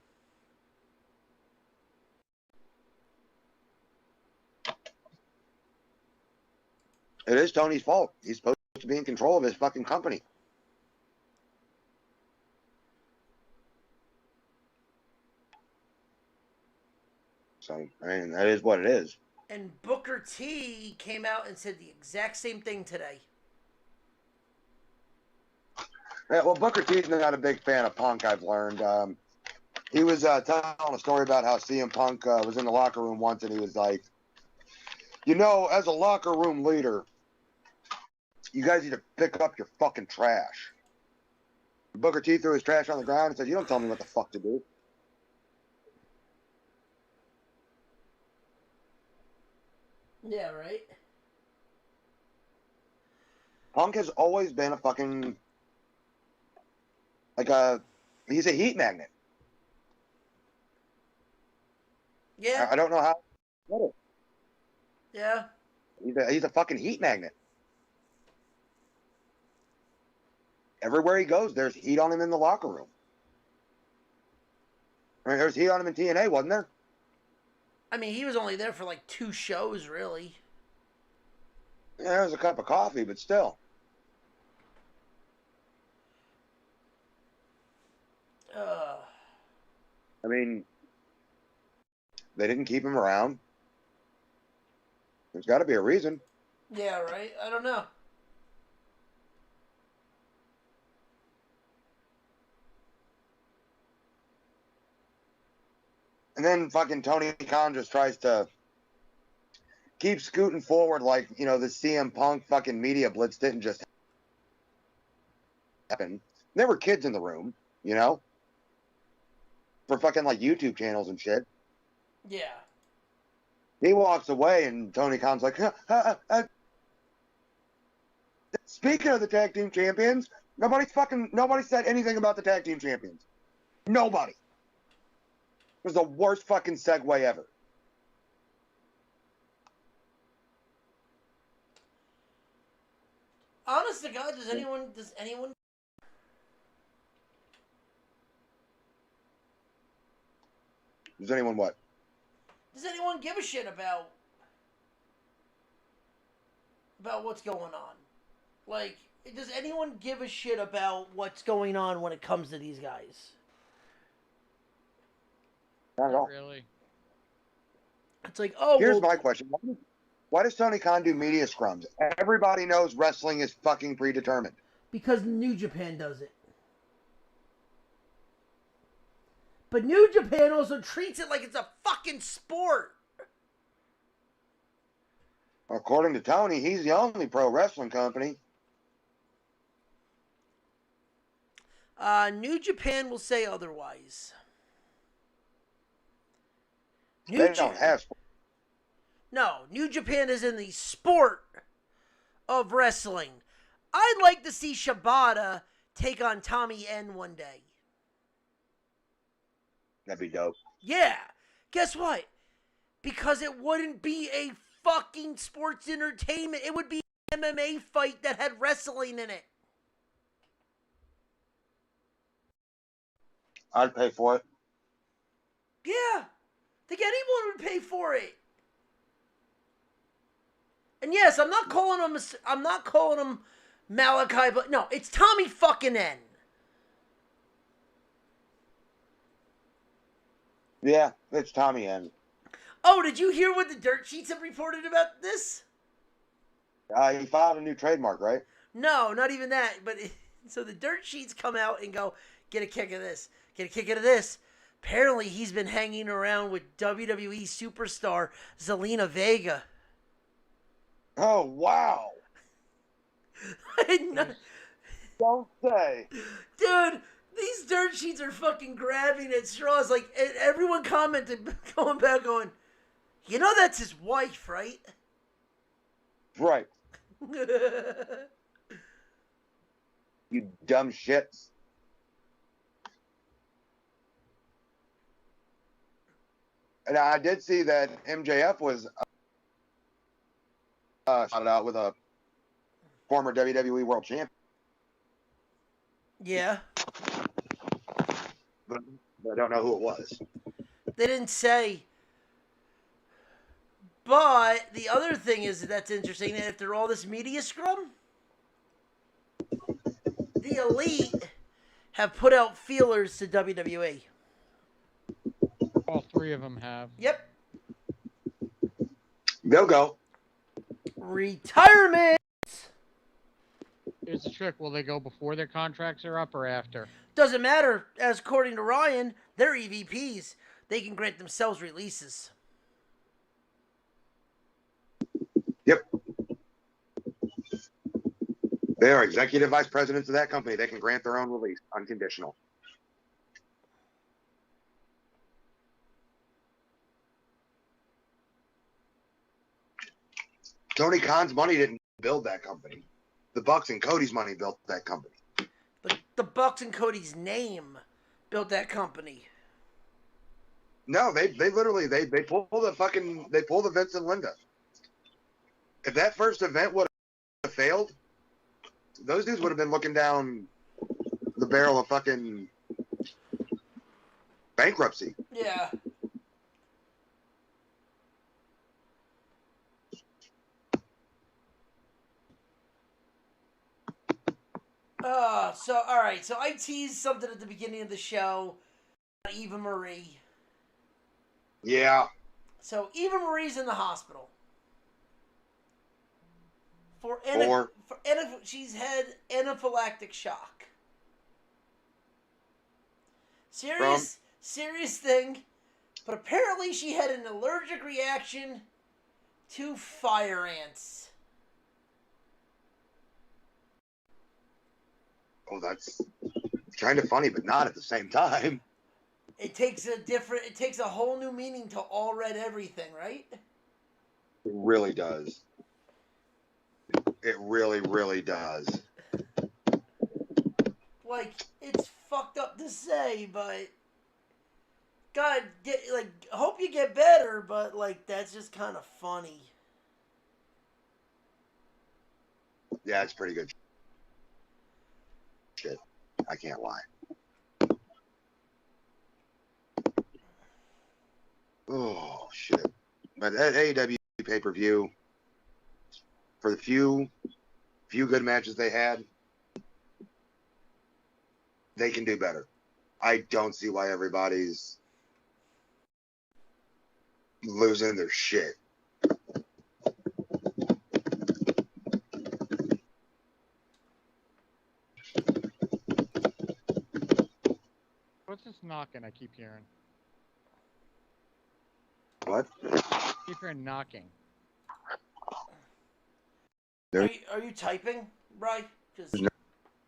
It is Tony's fault. He's supposed to be in control of his fucking company. So, I mean, that is what it is. And Booker T came out and said the exact same thing today. Yeah, well, Booker T's not a big fan of Punk, I've learned. He was telling a story about how CM Punk was in the locker room once, and he was like, you know, as a locker room leader, you guys need to pick up your fucking trash. Booker T threw his trash on the ground and said, you don't tell me what the fuck to do. Yeah, right? Punk has always been a fucking, he's a heat magnet. Yeah. I don't know how. Yeah. He's a fucking heat magnet. Everywhere he goes, there's heat on him in the locker room. I mean, there's heat on him in TNA, wasn't there? I mean, he was only there for like 2 shows, really. Yeah, there was a cup of coffee, but still. I mean, they didn't keep him around. There's got to be a reason. Yeah, right? I don't know. And then fucking Tony Khan just tries to keep scooting forward like, you know, the CM Punk fucking media blitz didn't just happen. There were kids in the room, you know? For fucking like YouTube channels and shit. Yeah. He walks away and Tony Khan's like, speaking of the tag team champions, nobody said anything about the tag team champions. Nobody. It was the worst fucking segue ever. Honest to God, does anyone Does anyone what? Does anyone give a shit about what's going on? Like, does anyone give a shit about what's going on when it comes to these guys? Not at all. Really. It's like, oh, Here's well, my question. Why does Tony Khan do media scrums? Everybody knows wrestling is fucking predetermined. because New Japan does it. But New Japan also treats it like it's a fucking sport. According to Tony, he's the only pro wrestling company. New Japan will say otherwise. They don't have sports. No, New Japan is in the sport of wrestling. I'd like to see Shibata take on Tommy N one day. That'd be dope. Yeah. Guess what? Because it wouldn't be a fucking sports entertainment. It would be an MMA fight that had wrestling in it. I'd pay for it. Yeah. I think anyone would pay for it. And yes, I'm not calling him Malachi, but no, it's Tommy fucking N. Yeah, it's Tommy N. Oh, did you hear what the dirt sheets have reported about this? He filed a new trademark, right? No, not even that. But so the dirt sheets come out and go, get a kick of this, get a kick of this. Apparently, he's been hanging around with WWE superstar Zelina Vega. Oh, wow. Don't say. Dude, these dirt sheets are fucking grabbing at straws. Like, everyone commented, going back, going, you know that's his wife, right? Right. You dumb shits. And I did see that MJF was shouted out with a former WWE World Champion. Yeah. But I don't know who it was. They didn't say. But the other thing is that's interesting that after all this media scrum, the Elite have put out feelers to WWE. All three of them have. Yep. They'll go. Retirement. Here's the trick. Will they go before their contracts are up or after? Doesn't matter. As according to Ryan, they're EVPs. They can grant themselves releases. Yep. They are executive vice presidents of that company. They can grant their own release, unconditional. Tony Khan's money didn't build that company. The Bucks and Cody's money built that company. The Bucks and Cody's name built that company. No, they literally they pulled the Vince and Linda. If that first event would have failed, those dudes would have been looking down the barrel of fucking bankruptcy. Yeah. All right. So I teased something at the beginning of the show. Eva Marie. Yeah. So Eva Marie's in the hospital. She's had anaphylactic shock. Serious thing. But apparently she had an allergic reaction to fire ants. Oh, that's kind of funny, but not at the same time. It takes a whole new meaning to all red everything, right? It really does. It really, really does. Like, it's fucked up to say, but God, hope you get better, but like that's just kind of funny. Yeah, it's pretty good shit. I can't lie. Oh shit! But at AEW pay-per-view, for the few good matches they had, they can do better. I don't see why everybody's losing their shit. What's this knocking I keep hearing? What? I keep hearing knocking. Are you typing, Bri? Because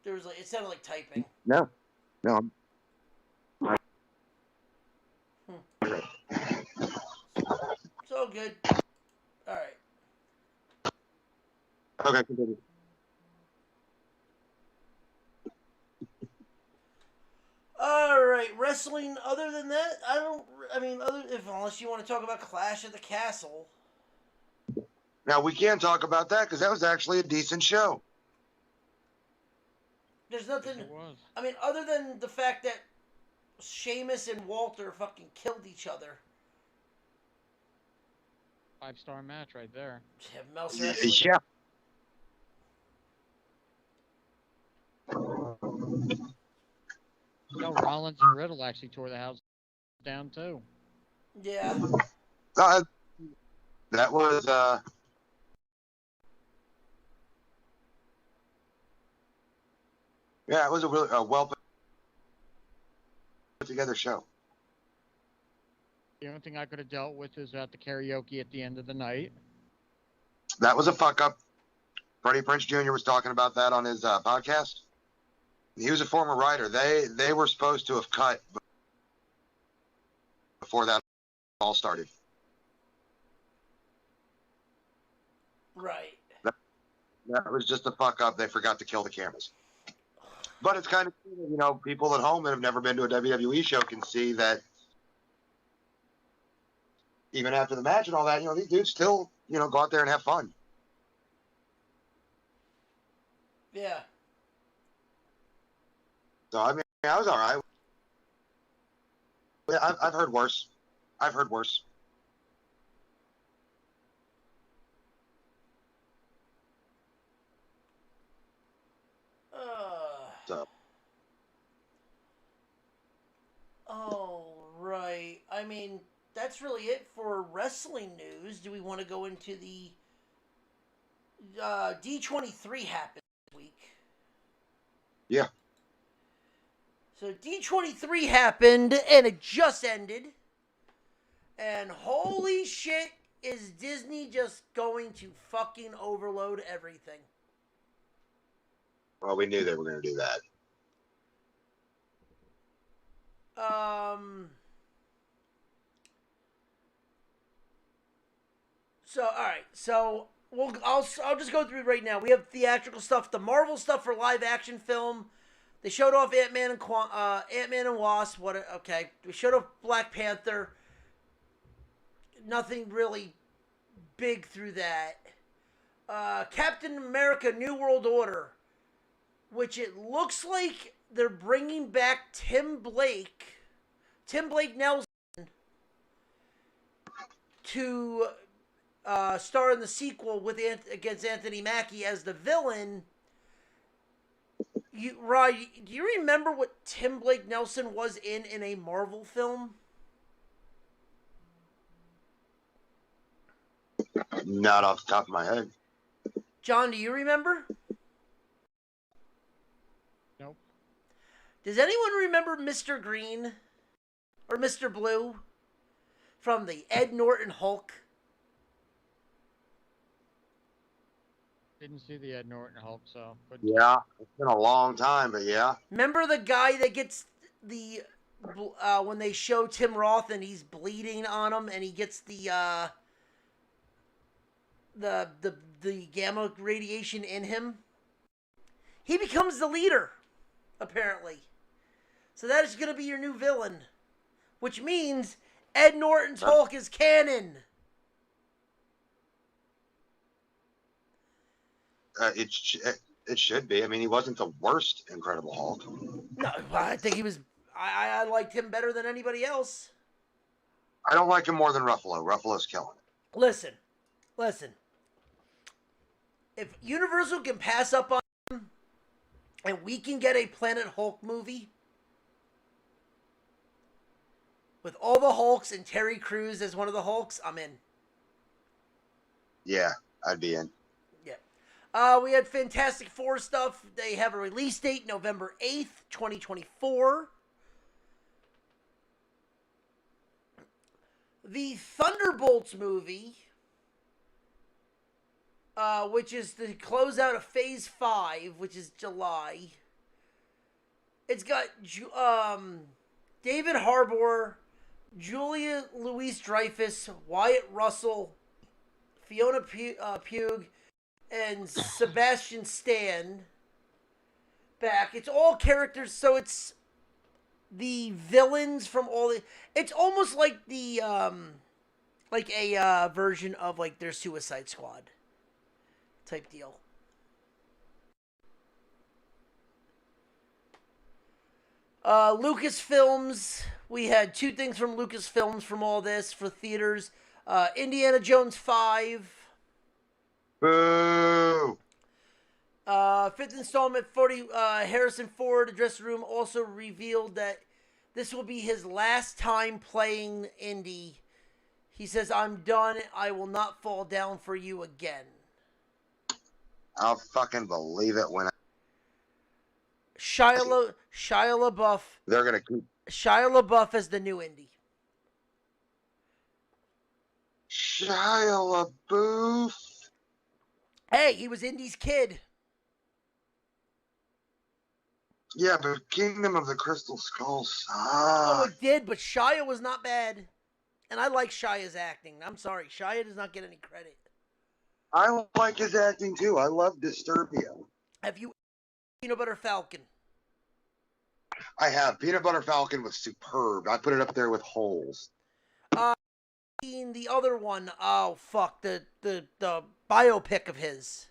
there was it sounded like typing. No. It's all good. All right. Okay, continue. All right, wrestling. Other than that, unless you want to talk about Clash at the Castle. Now we can talk about that because that was actually a decent show. There's nothing. It was. I mean, other than the fact that Sheamus and Walter fucking killed each other. 5-star match right there. Yeah, Meltzer. Yeah. No, Rollins and Riddle actually tore the house down too. Yeah. That was yeah, it was a really well put together show. The only thing I could have dealt with is at the karaoke at the end of the night. That was a fuck up. Freddie Prinze Jr. was talking about that on his podcast. He was a former writer. They were supposed to have cut before that all started. Right. That was just a fuck up. They forgot to kill the cameras. But it's kind of, people at home that have never been to a WWE show can see that even after the match and all that, these dudes still, go out there and have fun. Yeah. So I mean, I was all right. Yeah, I've heard worse. I've heard worse. So All right. I mean, that's really it for wrestling news. Do we want to go into the D23 happened this week? yeah, So D23 happened and it just ended. And holy shit, is Disney just going to fucking overload everything? well, we knew they were going to do that. So all right. So I'll just go through it right now. We have theatrical stuff, the Marvel stuff for live action film. They showed off Ant-Man and Wasp. Okay. We showed off Black Panther. Nothing really big through that. Captain America: New World Order, which it looks like they're bringing back Tim Blake Nelson, to star in the sequel against Anthony Mackie as the villain. Rod, do you remember what Tim Blake Nelson was in a Marvel film? Not off the top of my head. John, do you remember? Nope. Does anyone remember Mr. Green or Mr. Blue from the Ed Norton Hulk? Didn't see the Ed Norton Hulk, so. Yeah, it's been a long time, but yeah. Remember the guy that gets the when they show Tim Roth and he's bleeding on him and he gets the gamma radiation in him? He becomes the leader, apparently. So that is going to be your new villain, which means Ed Norton's Hulk is canon. It should be. I mean, he wasn't the worst Incredible Hulk. No, I think he was. I liked him better than anybody else. I don't like him more than Ruffalo. Ruffalo's killing it. Listen. If Universal can pass up on him, and we can get a Planet Hulk movie with all the Hulks and Terry Crews as one of the Hulks, I'm in. Yeah, I'd be in. We had Fantastic Four stuff. They have a release date, November 8th, 2024. The Thunderbolts movie, which is the closeout of Phase 5, which is July. It's got David Harbour, Julia Louis-Dreyfus, Wyatt Russell, Fiona Pugh, and Sebastian Stan back. It's all characters, so it's the villains from all the. It's almost like the like a version of like their Suicide Squad type deal. Lucasfilms. We had two things from Lucasfilms from all this for theaters. Indiana Jones 5. Boo! Fifth installment, Harrison Ford, the dressing room, also revealed that this will be his last time playing Indy. He says, "I'm done. I will not fall down for you again." I'll fucking believe it when Shia LaBeouf. they're gonna keep Shia LaBeouf as the new Indy. Shia LaBeouf. Hey, he was Indy's kid. Yeah, but Kingdom of the Crystal Skull Oh, sucks. it did, but Shia was not bad. And I like Shia's acting. I'm sorry, Shia does not get any credit. I like his acting too. I love Disturbia. Have you Peanut Butter Falcon? I have. Peanut Butter Falcon was superb. I put it up there with Holes. The other one, oh fuck, the biopic of his.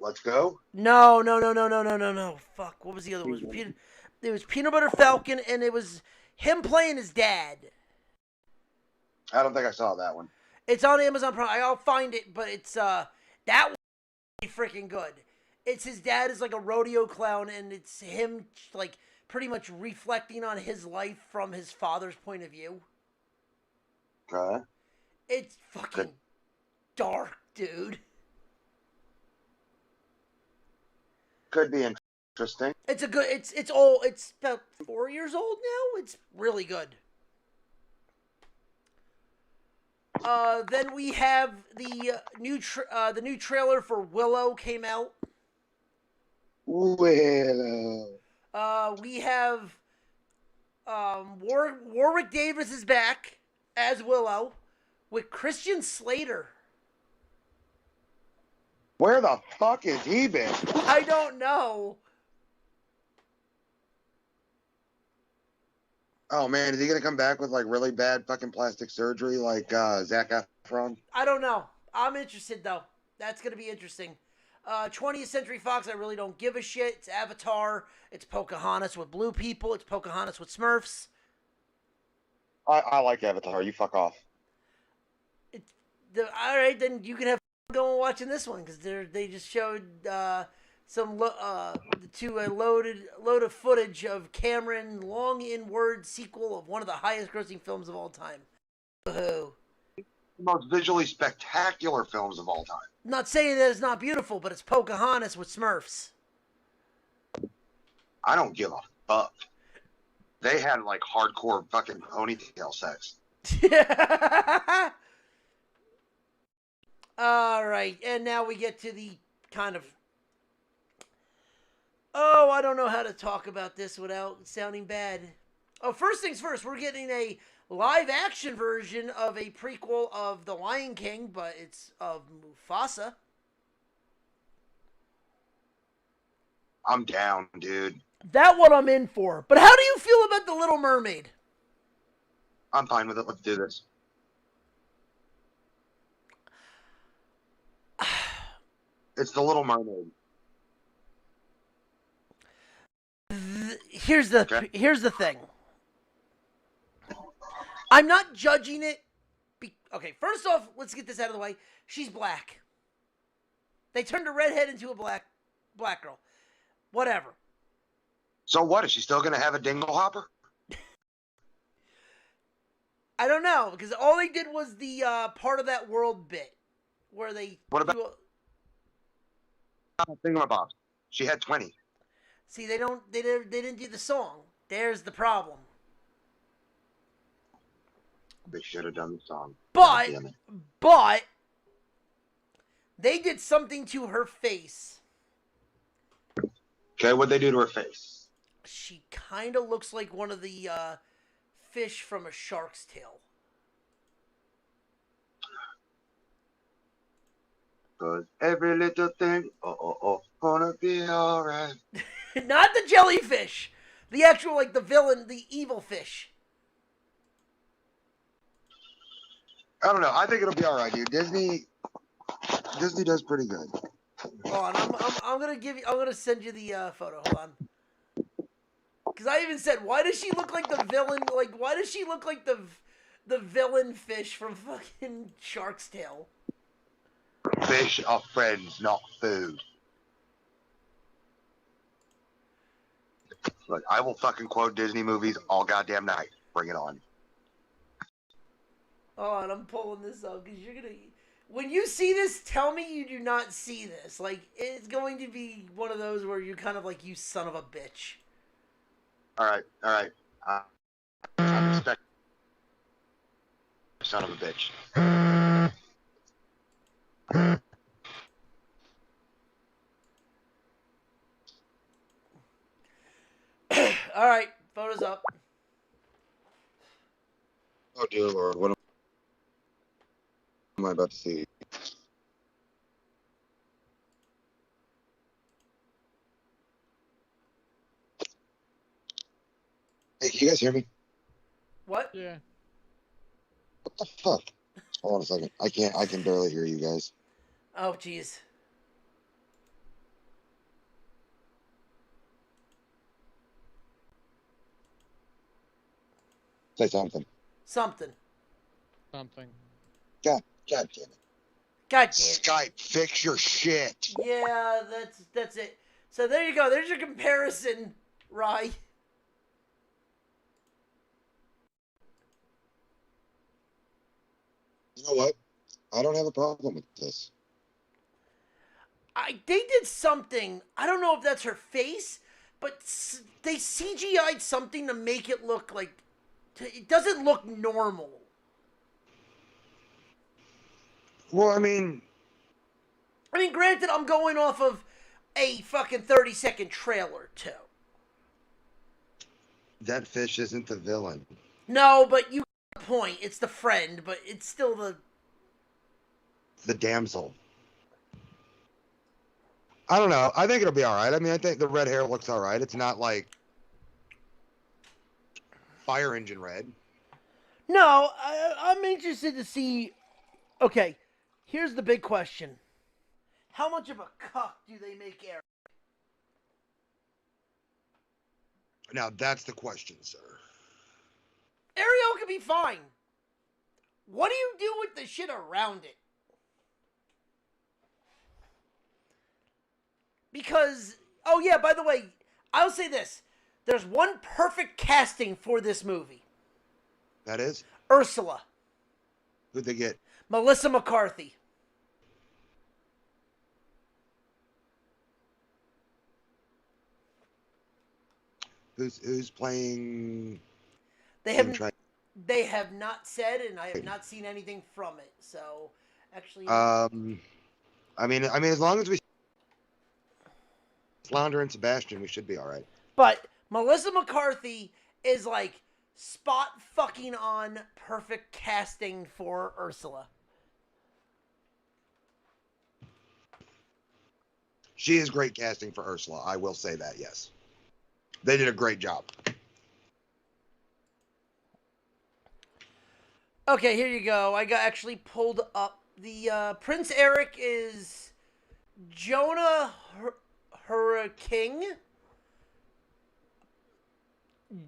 Let's Go? No. Fuck. What was the other one? It was Peanut Butter Falcon, and it was him playing his dad. I don't think I saw that one. It's on Amazon Prime. I'll find it, but it's that was really freaking good. It's his dad is like a rodeo clown, and it's him like pretty much reflecting on his life from his father's point of view. Okay. It's fucking dark, dude. Could be interesting. It's a good. It's old. It's about 4 years old now. It's really good. Then we have the new trailer for Willow came out. Willow. We have Warwick Davis is back as Willow with Christian Slater. Where the fuck has he been? I don't know. Oh man, is he gonna come back with like really bad fucking plastic surgery like Zac Efron? I don't know. I'm interested though. That's gonna be interesting. 20th Century Fox, I really don't give a shit. It's Avatar. It's Pocahontas with blue people. It's Pocahontas with Smurfs. I like Avatar. You fuck off. All right, then you can have fun going watching this one because they just showed some load of footage of Cameron long in word sequel of one of the highest grossing films of all time. Woohoo. The most visually spectacular films of all time. I'm not saying that it's not beautiful, but it's Pocahontas with Smurfs. I don't give a fuck. They had like hardcore fucking ponytail sex. All right, and now we get to the kind of... Oh, I don't know how to talk about this without sounding bad. Oh, first things first, we're getting a live-action version of a prequel of The Lion King, but it's of Mufasa. I'm down, dude. That one I'm in for. But how do you feel about The Little Mermaid? I'm fine with it. Let's do this. It's The Little Mermaid. Here's the thing. I'm not judging it. Okay, first off, let's get this out of the way. She's black. They turned a redhead into a black girl. Whatever. So what? Is she still gonna have a dingle hopper? I don't know, because all they did was the part of that world bit where they. What about Thingamabob? She had 20. See, they didn't do the song. There's the problem. They should have done the song. But they did something to her face. Okay, what'd they do to her face? She kind of looks like one of the fish from a shark's tail. Cause every little thing, gonna be alright. Not the jellyfish. The actual, like, the villain, the evil fish. I don't know. I think it'll be alright, dude. Disney does pretty good. Hold on, I'm gonna send you the photo. Hold on. Because I even said, why does she look like the villain? Like, why does she look like the villain fish from fucking Shark's Tale? Fish are friends, not food. Look, I will fucking quote Disney movies all goddamn night. Bring it on. Oh, and I'm pulling this up because you're gonna. When you see this, tell me you do not see this. Like, it's going to be one of those where you're kind of like, you son of a bitch. All right. I'm expecting son of a bitch. All right, photos up. Oh dear Lord, what am I about to see? Hey, can you guys hear me? What? Yeah. What the fuck? Hold on a second. I can barely hear you guys. Oh, jeez. Say something. Something. Something. God damn it. God damn it. Skype, fix your shit. Yeah, that's it. So there you go. There's your comparison, Rye. You know what? I don't have a problem with this. They did something. I don't know if that's her face, but they CGI'd something to make it look like it doesn't look normal. Well, I mean, granted, I'm going off of a fucking 30-second trailer too. that fish isn't the villain. No, but you get the point. It's the friend, but it's still The damsel. I don't know. I think it'll be all right. I mean, I think the red hair looks all right. It's not like fire engine red. No, I'm interested to see. Okay, here's the big question: how much of a cuck do they make Eric? Now that's the question, sir. Ariel could be fine. What do you do with the shit around it? Because, oh yeah, by the way, I'll say this. There's one perfect casting for this movie. That is? Ursula. Who'd they get? Melissa McCarthy. Who's playing? They have not said, and I have not seen anything from it. So, actually, I mean, as long as we Flounder and Sebastian, we should be all right. But Melissa McCarthy is like spot fucking on perfect casting for Ursula. She is great casting for Ursula. I will say that, yes. They did a great job. Okay, here you go. I got actually pulled up. The Prince Eric is Jonah Hurricane.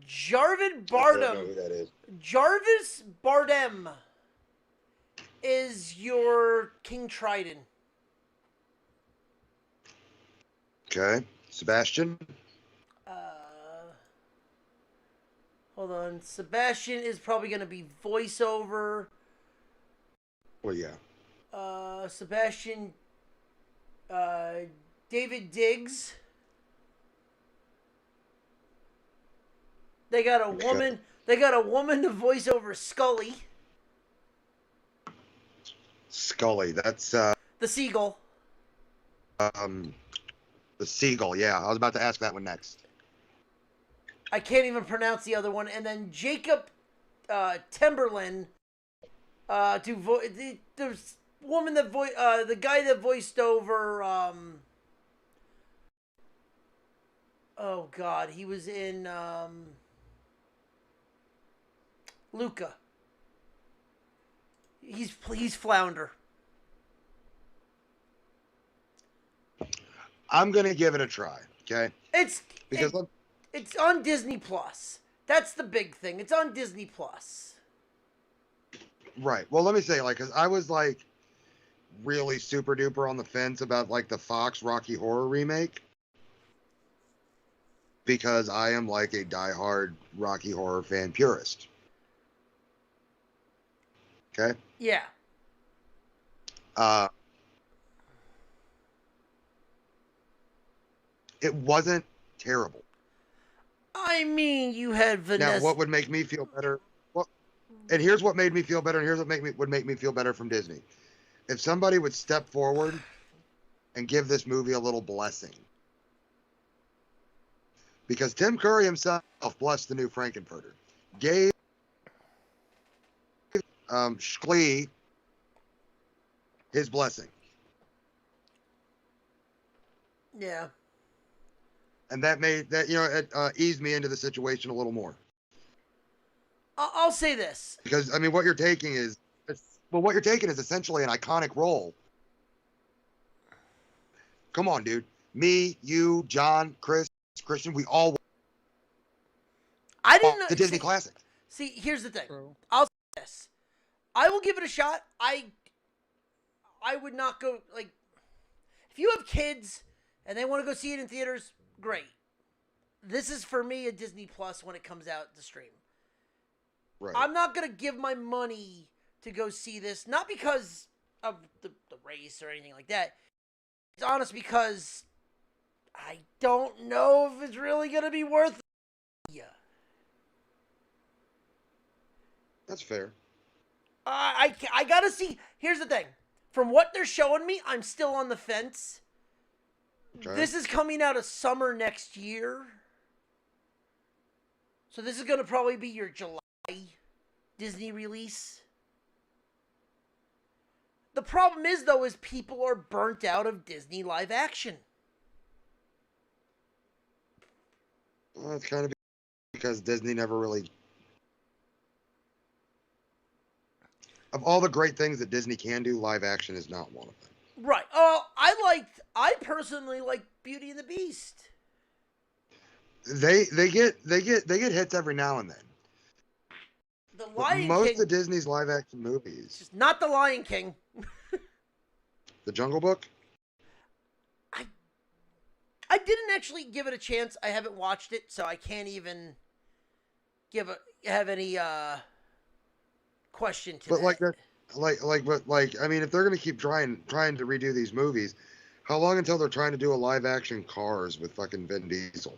Jarvis I don't know who that is. Jarvis Bardem is your King Triton. Okay. Sebastian? Hold on. Sebastian is probably going to be voiceover. Well, yeah. Sebastian, David Diggs. They got a woman. They got a woman to voice over Scully. Scully. That's the seagull. the seagull. Yeah, I was about to ask that one next. I can't even pronounce the other one. And then Jacob Timberland the woman that the guy that voiced over oh god, he was in Luca. He's Flounder. I'm gonna give it a try. Okay. It's on Disney Plus. That's the big thing. It's on Disney Plus. Right. Well, let me say, like, 'cause I was like really super duper on the fence about like the Fox Rocky Horror remake, because I am like a diehard Rocky Horror fan purist. Okay. Yeah. It wasn't terrible. I mean, you had Vanessa. Now, what would make me feel better? Well, and here's what made me feel better, and here's what would make me feel better from Disney. If somebody would step forward and give this movie a little blessing. Because Tim Curry himself blessed the new Frankenfurter. Gave Shklee his blessing. Yeah. And that made that, it eased me into the situation a little more. I'll say this. Because, I mean, what you're taking is essentially an iconic role. Come on, dude. Me, you, John, Chris, Christian, we all I didn't know the Disney classic. See, here's the thing. True. I'll say this. I will give it a shot. I would not go, like, if you have kids and they want to go see it in theaters, great. This is, for me, a Disney Plus when it comes out to stream. Right. I'm not going to give my money to go see this, not because of the race or anything like that. It's honest because I don't know if it's really going to be worth it. Yeah. That's fair. I got to see. Here's the thing. From what they're showing me, I'm still on the fence. Okay. This is coming out of summer next year. So this is going to probably be your July Disney release. The problem is, though, is people are burnt out of Disney live action. Well, it's kind of because Disney never really... Of all the great things that Disney can do, live action is not one of them. Right. Oh, I personally like Beauty and the Beast. They get hits every now and then. The But Lion most King. of Disney's live action movies. Just not the Lion King. The Jungle Book? I didn't actually give it a chance. I haven't watched it, so I can't even have any question to But that. like that, I mean, if they're gonna keep trying to redo these movies, how long until they're trying to do a live action Cars with fucking Vin Diesel?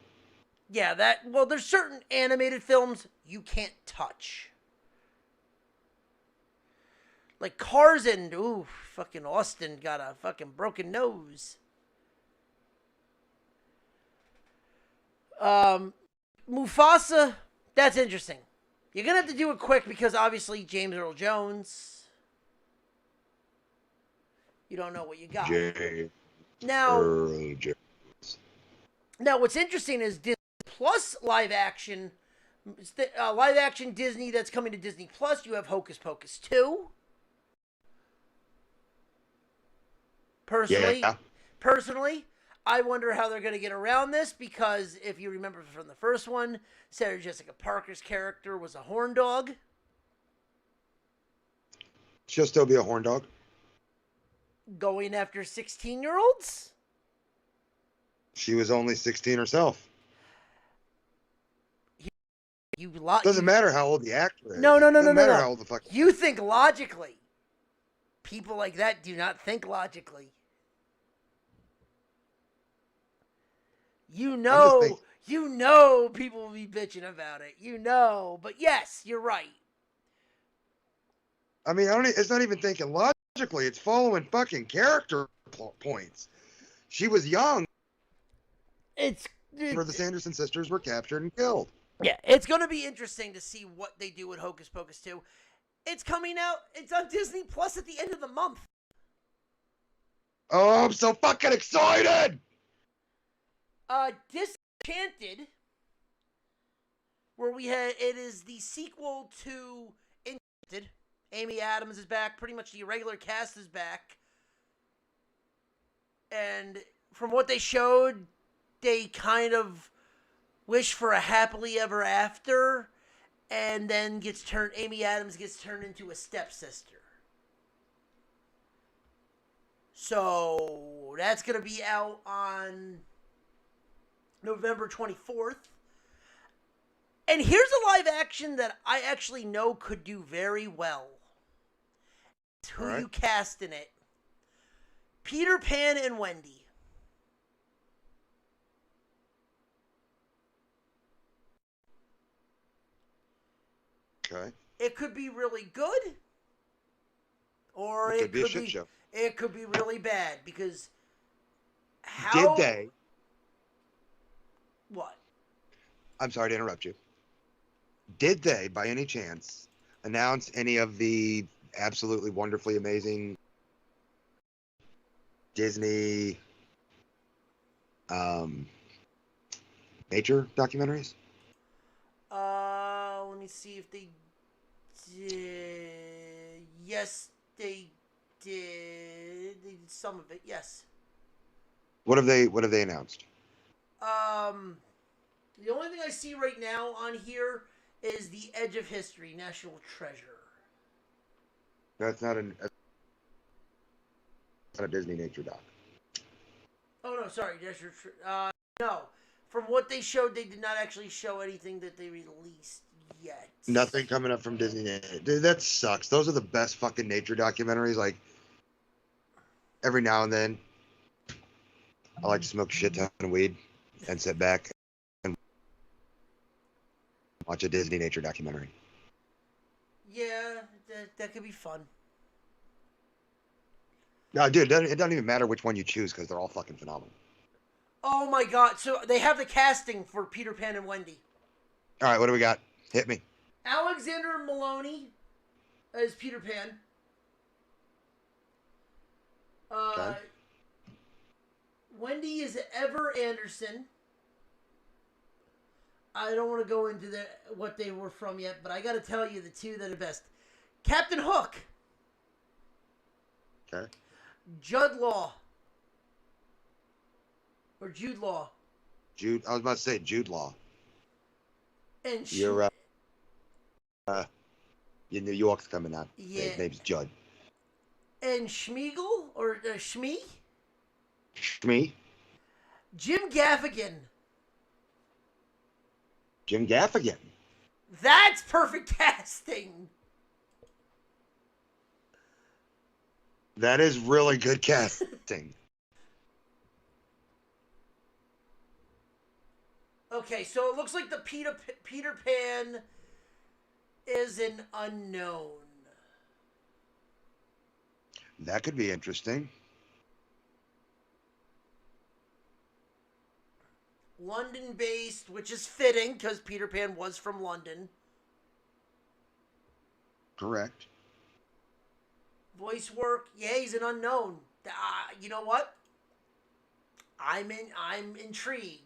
Yeah, there's certain animated films you can't touch. Like Cars and, fucking Austin got a fucking broken nose. Mufasa, that's interesting. You're going to have to do it quick because obviously James Earl Jones. You don't know what you got. Now, what's interesting is Disney Plus live action Disney that's coming to Disney Plus. You have Hocus Pocus 2. Personally, I wonder how they're going to get around this because if you remember from the first one, Sarah Jessica Parker's character was a horn dog. She'll still be a horn dog. Going after 16-year-olds? She was only 16 herself. Doesn't matter matter how old the actor is. No. Doesn't matter how old the fuck. You think logically. People like that do not think logically. You know people will be bitching about it. But yes, you're right. I mean, it's not even thinking logically. It's following fucking character points. She was young. Where the Sanderson sisters were captured and killed. Yeah, it's going to be interesting to see what they do with Hocus Pocus 2. It's coming out. It's on Disney Plus at the end of the month. Oh, I'm so fucking excited! Disenchanted, where it is the sequel to Enchanted. Amy Adams is back. Pretty much the regular cast is back. And from what they showed, they kind of wish for a happily ever after, and then Amy Adams gets turned into a stepsister. So that's going to be out on November 24th. And here's a live action that I actually know could do very well. It's who you cast in it. Peter Pan and Wendy. Okay. It could be really good, or it could be a shit show. It could be really bad because Did they? What? I'm sorry to interrupt you. Did they, by any chance, announce any of the absolutely wonderfully amazing Disney nature documentaries? Let me see if they did. Yes, they did. They did some of it. Yes. What have they announced? The only thing I see right now on here is The Edge of History, National Treasure. That's not a Disney nature doc. Oh, no, sorry. No. From what they showed, they did not actually show anything that they released yet. Nothing coming up from Disney. Dude, that sucks. Those are the best fucking nature documentaries. Like, every now and then, I like to smoke a shit ton of weed and sit back and watch a Disney nature documentary. Yeah, that could be fun. No, dude, it doesn't even matter which one you choose because they're all fucking phenomenal. Oh my god, so they have the casting for Peter Pan and Wendy. All right, what do we got? Hit me. Alexander Maloney as Peter Pan. Okay. Wendy is Ever Anderson. I don't want to go into what they were from yet, but I got to tell you the two that are best. Captain Hook. Okay. Judd Law. Or Jude Law. I was about to say Jude Law. And You're New York's coming up. Yeah. His name's Judd. And Schmeagol or Shmee? Shmee? Jim Gaffigan. Jim Gaffigan. That's perfect casting. That is really good casting. Okay, so it looks like the Peter Pan is an unknown. That could be interesting. London-based, which is fitting because Peter Pan was from London. Correct. Voice work, yeah, he's an unknown. You know what? I'm intrigued.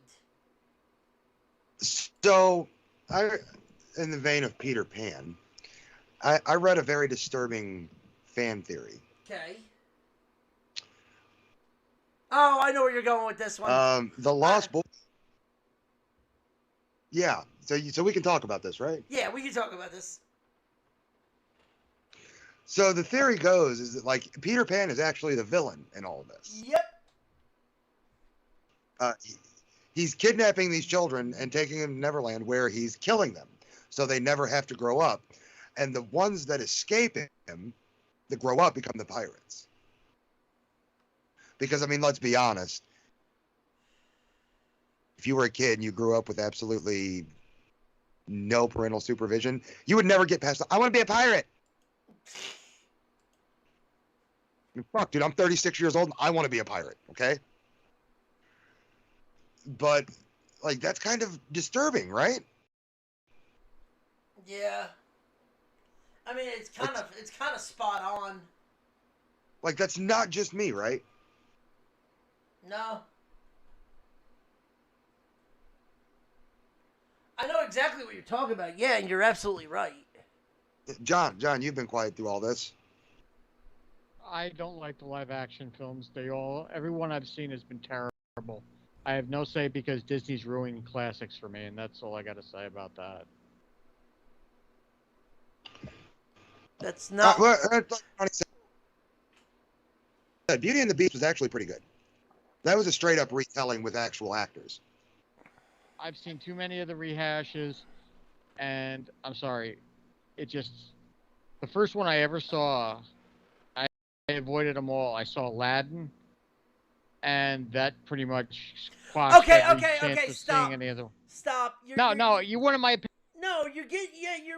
So, in the vein of Peter Pan, I read a very disturbing fan theory. Okay. Oh, I know where you're going with this one. The Lost Boys. Yeah. So we can talk about this, right? Yeah, we can talk about this. So the theory goes is that like Peter Pan is actually the villain in all of this. Yep. He's kidnapping these children and taking them to Neverland where he's killing them. So they never have to grow up. And the ones that escape him, that grow up, become the pirates. Because, I mean, let's be honest. If you were a kid and you grew up with absolutely no parental supervision, you would never get past, I want to be a pirate. I mean, fuck, dude, I'm 36 years old and I want to be a pirate, okay? But, like, that's kind of disturbing, right? Yeah. I mean, it's kind of spot on. Like, that's not just me, right? No. I know exactly what you're talking about. Yeah, and you're absolutely right. John, you've been quiet through all this. I don't like the live action films. Everyone I've seen has been terrible. I have no say because Disney's ruining classics for me, and that's all I got to say about that. That's not. Beauty and the Beast was actually pretty good. That was a straight up retelling with actual actors. I've seen too many of the rehashes, and I'm sorry, the first one I ever saw, I avoided them all. I saw Aladdin, and that pretty much squashed every chance of stop. seeing any other. Stop. No, you wanted my opinion. No, you're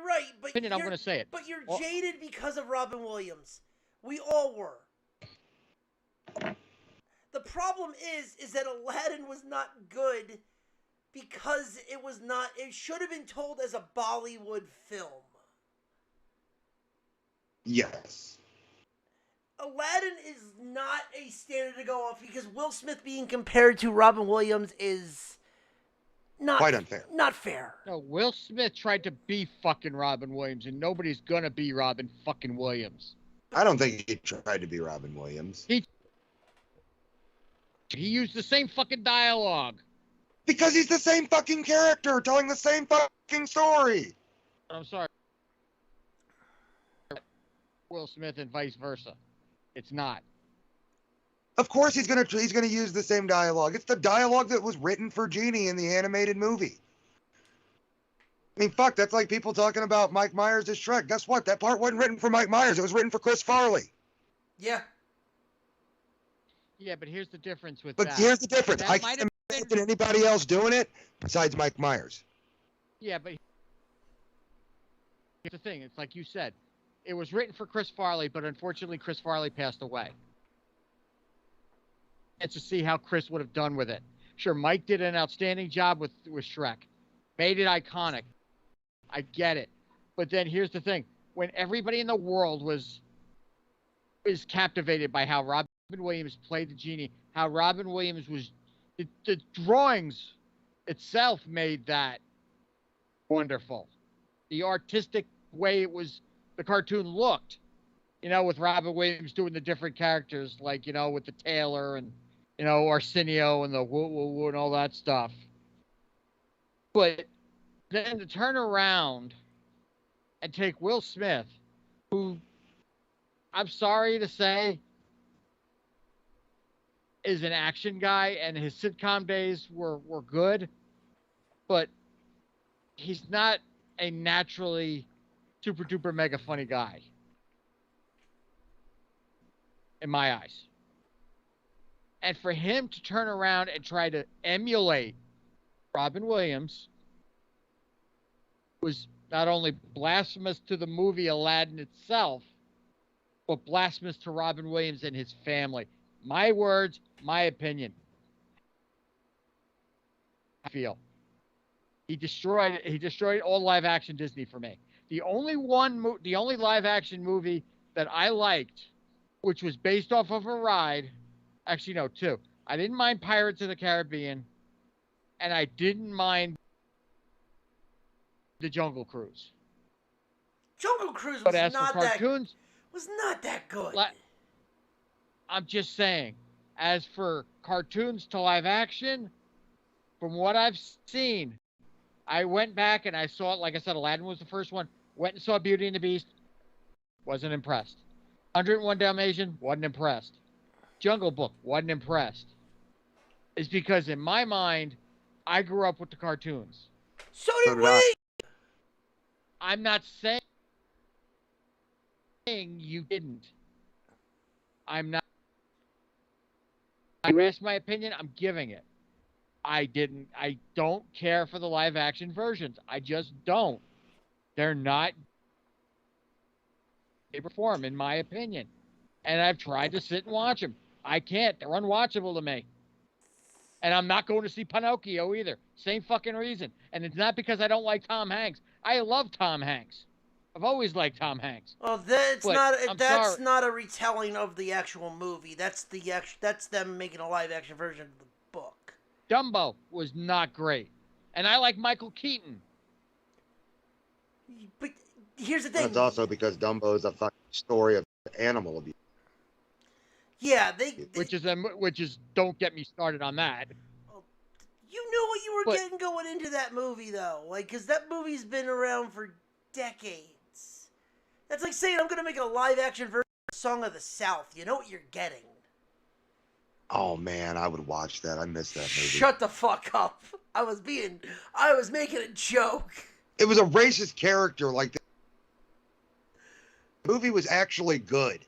right, but I'm going to say it. But you're jaded because of Robin Williams. We all were. The problem is that Aladdin was not good because it should have been told as a Bollywood film. Yes. Aladdin is not a standard to go off because Will Smith being compared to Robin Williams is not quite unfair. Not fair. No, Will Smith tried to be fucking Robin Williams, and nobody's gonna be Robin fucking Williams. I don't think he tried to be Robin Williams. He used the same fucking dialogue. Because he's the same fucking character telling the same fucking story. I'm sorry, Will Smith and vice versa. It's not. Of course he's gonna use the same dialogue. It's the dialogue that was written for Genie in the animated movie. I mean, fuck, that's like people talking about Mike Myers as Shrek. Guess what? That part wasn't written for Mike Myers. It was written for Chris Farley. Yeah. Yeah, but here's the difference with But that. here's the difference. That I might can't have imagine anybody else doing it besides Mike Myers. Yeah, but here's the thing. It's like you said. It was written for Chris Farley, but unfortunately Chris Farley passed away. And to see how Chris would have done with it. Sure, Mike did an outstanding job with Shrek. Made it iconic. I get it. But then here's the thing. When everybody in the world was captivated by how Robin Williams played the Genie, how Robin Williams was... The drawings itself made that wonderful. The artistic way it was... the cartoon looked, with Robin Williams doing the different characters, like, with the tailor and, Arsenio and the woo woo woo and all that stuff. But then to turn around and take Will Smith, who, I'm sorry to say, is an action guy, and his sitcom days were good, but he's not a naturally super duper mega funny guy in my eyes. And for him to turn around and try to emulate Robin Williams was not only blasphemous to the movie Aladdin itself, but blasphemous to Robin Williams and his family. My words, my opinion. I feel he destroyed all live action Disney for me. The only live action movie that I liked, which was based off of a ride, actually no, two. I didn't mind Pirates of the Caribbean, and I didn't mind the Jungle Cruise. Jungle Cruise But was as for not cartoons, that good. I'm just saying, as for cartoons to live action, from what I've seen, I went back and I saw it. Like I said, Aladdin was the first one. Went and saw Beauty and the Beast. Wasn't impressed. 101 Dalmatian. Wasn't impressed. Jungle Book. Wasn't impressed. It's because in my mind, I grew up with the cartoons. So did we. I'm not saying you didn't. I'm not. You asked my opinion. I'm giving it. I don't care for the live action versions. I just don't. They're not. They perform, in my opinion. And I've tried to sit and watch them. I can't. They're unwatchable to me. And I'm not going to see Pinocchio either. Same fucking reason. And it's not because I don't like Tom Hanks. I love Tom Hanks. I've always liked Tom Hanks. Well, that's not a retelling of the actual movie. That's them making a live action version of the book. Dumbo was not great. And I like Michael Keaton. But here's the thing. That's also because Dumbo is a fucking story of animal abuse. Yeah, which is don't get me started on that. You knew what you were getting going into that movie, though. Like, because that movie's been around for decades. That's like saying I'm going to make a live-action version of Song of the South. You know what you're getting. Oh, man, I would watch that. I missed that movie. Shut the fuck up. I was making a joke. It was a racist character like that. The movie was actually good.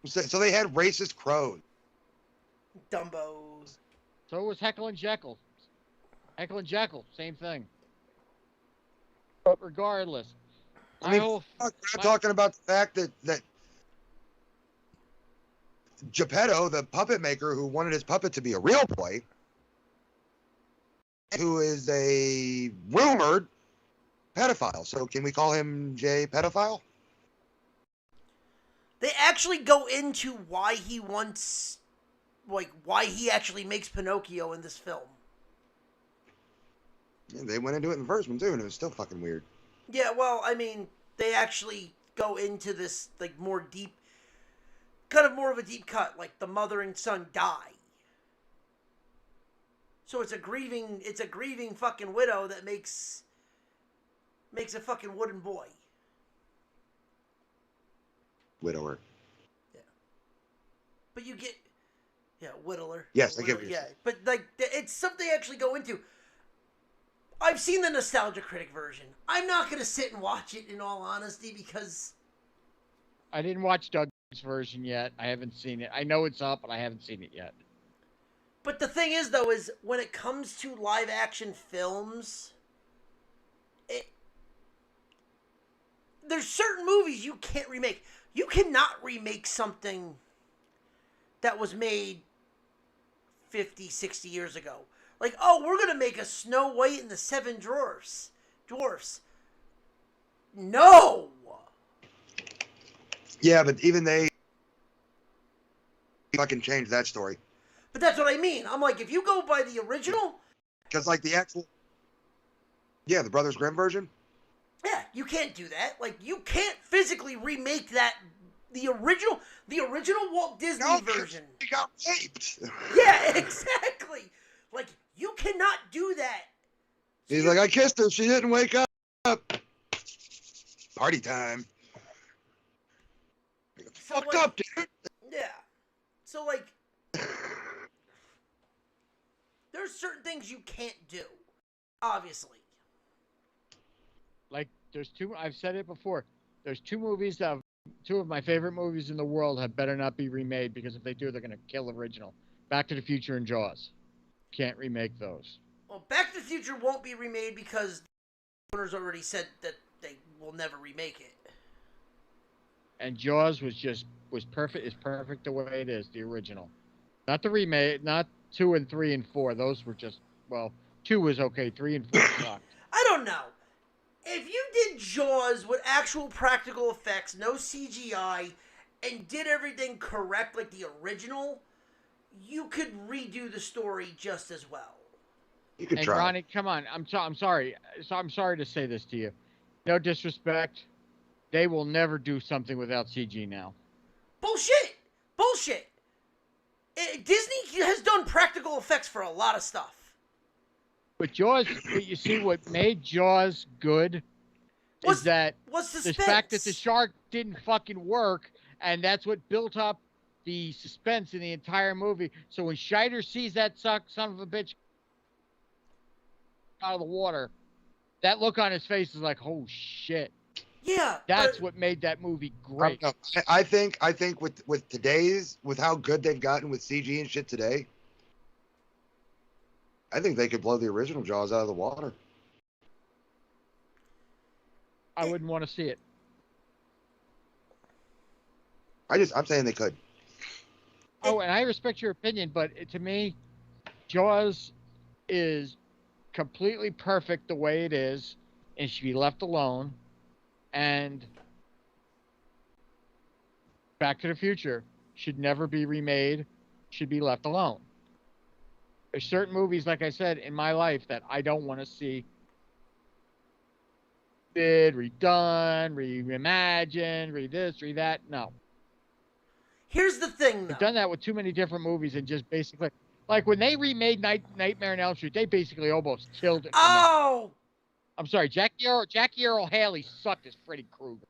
So they had racist crows. Dumbos. So was Heckle and Jekyll. Heckle and Jekyll, same thing. But regardless, I mean, we're not talking about the fact that Geppetto, the puppet maker who wanted his puppet to be a real boy, who is a rumored pedophile. So can we call him Jay Pedophile? They actually go into why he actually makes Pinocchio in this film. Yeah, they went into it in the first one too, and it was still fucking weird. Yeah, well, I mean, they actually go into this like more deep, kind of more of a deep cut, like the mother and son die. So it's a grieving fucking widow that makes makes a fucking wooden boy. Widower. Yeah. But you get... Yeah, whittler. Yes, I get what you're yeah, saying. but like it's something they actually go into. I've seen the Nostalgia Critic version. I'm not going to sit and watch it in all honesty because... I didn't watch Doug's version yet. I haven't seen it. I know it's up, but I haven't seen it yet. But the thing is, though, is when it comes to live-action films, there's certain movies you can't remake. You cannot remake something that was made 50, 60 years ago. Like, oh, we're going to make a Snow White and the Seven Dwarfs. No! Yeah, but even they fucking changed that story. But that's what I mean. I'm like, if you go by the original... Because, like, the actual... Yeah, the Brothers Grimm version? Yeah, you can't do that. Like, you can't physically remake that... The original Walt Disney version. He got raped. Yeah, exactly. Like, you cannot do that. He's like, I kissed her. She didn't wake up. Party time. So, Fucked like, up, dude. Yeah. So, like, there's certain things you can't do. Obviously. Like, I've said it before. There's two of my favorite movies in the world have better not be remade, because if they do, they're going to kill the original. Back to the Future and Jaws. Can't remake those. Well, Back to the Future won't be remade because the owners already said that they will never remake it. And Jaws was perfect. It's perfect the way it is, the original. Not the remake, not 2 and 3 and 4. Those were just, well, 2 was okay, 3 and 4 sucked. I don't know. If you did Jaws with actual practical effects, no CGI, and did everything correct like the original, you could redo the story just as well. You could And try. Ronnie, come on. I'm sorry. I'm sorry to say this to you. No disrespect. They will never do something without CG now. Bullshit! Disney has done practical effects for a lot of stuff. But Jaws, you see what made Jaws good is that the fact that the shark didn't fucking work, and that's what built up the suspense in the entire movie. So when Scheider sees that son of a bitch out of the water, that look on his face is like, oh shit. Yeah. That's what made that movie great. I think with today's, with how good they've gotten with CG and shit today, I think they could blow the original Jaws out of the water. I wouldn't want to see it. I'm saying they could. Oh, and I respect your opinion, but to me, Jaws is completely perfect the way it is and should be left alone. And Back to the Future should never be remade, should be left alone. There's certain movies, like I said, in my life that I don't want to see redone, reimagined, re-this, re-that. No. Here's the thing, though. They've done that with too many different movies and just basically... Like, when they remade Nightmare on Elm Street, they basically almost killed it. Oh! I'm sorry, Jackie Earle Haley sucked as Freddy Krueger.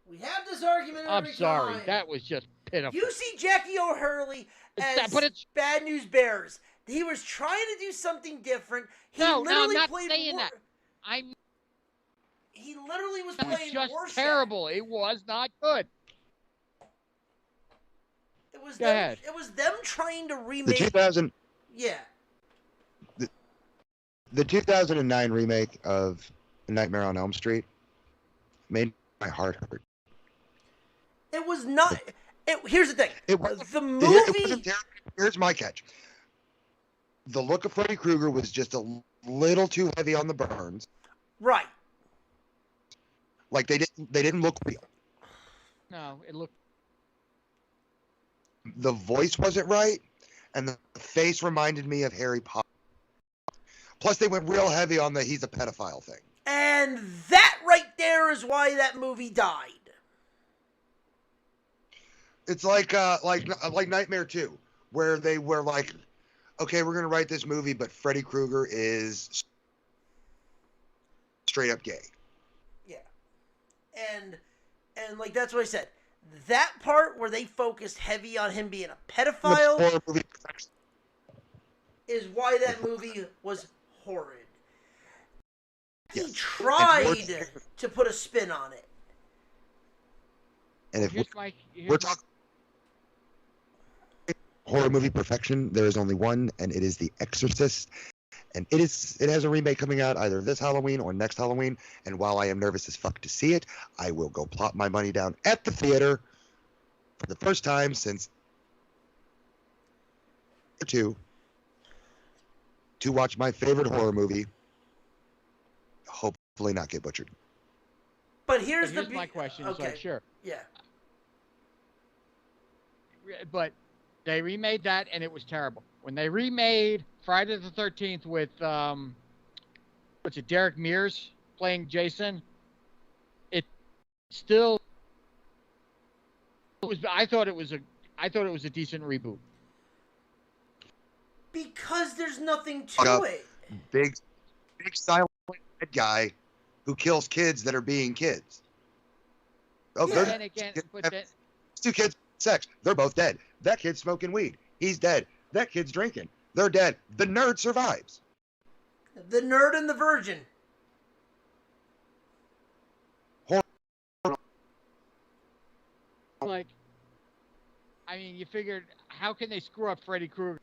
We have this argument every I'm sorry, time. that was just pitiful. You see Jackie O'Hurley as Bad News Bears. He was trying to do something different. I'm not saying that. He literally was It was playing just Rorschach. terrible. It was not good. Go ahead. It was them trying to remake... The 2000... Yeah. The 2009 remake of Nightmare on Elm Street made my heart hurt. It was not... here's the thing. The movie... Here's my catch. The look of Freddy Krueger was just a little too heavy on the burns. Right. Like they didn't look real. No, it looked... The voice wasn't right, and the face reminded me of Harry Potter. Plus, they went real heavy on the he's a pedophile thing. And that right there is why that movie died. It's like Nightmare 2, where they were like, okay, we're going to write this movie, but Freddy Krueger is straight up gay. Yeah. And like that's what I said. That part where they focused heavy on him being a pedophile is why that movie was horrid. He tried to put a spin on it. And if we're talking horror movie perfection, there is only one, and it is The Exorcist. And it has a remake coming out either this Halloween or next Halloween. And while I am nervous as fuck to see it, I will go plop my money down at the theater for the first time since to watch my favorite horror movie, hopefully not get butchered. But here's my question. Okay. So, sure. Yeah. But they remade that, and it was terrible. When they remade Friday the 13th with, Derek Mears playing Jason, it still was. I thought it was a decent reboot. Because there's nothing to it. Big silent guy who kills kids that are being kids. Oh, yeah, and again, but then, two kids sex. They're both dead. That kid's smoking weed. He's dead. That kid's drinking. They're dead. The nerd survives. The nerd and the virgin. Like, I mean, you figured, how can they screw up Freddy Krueger?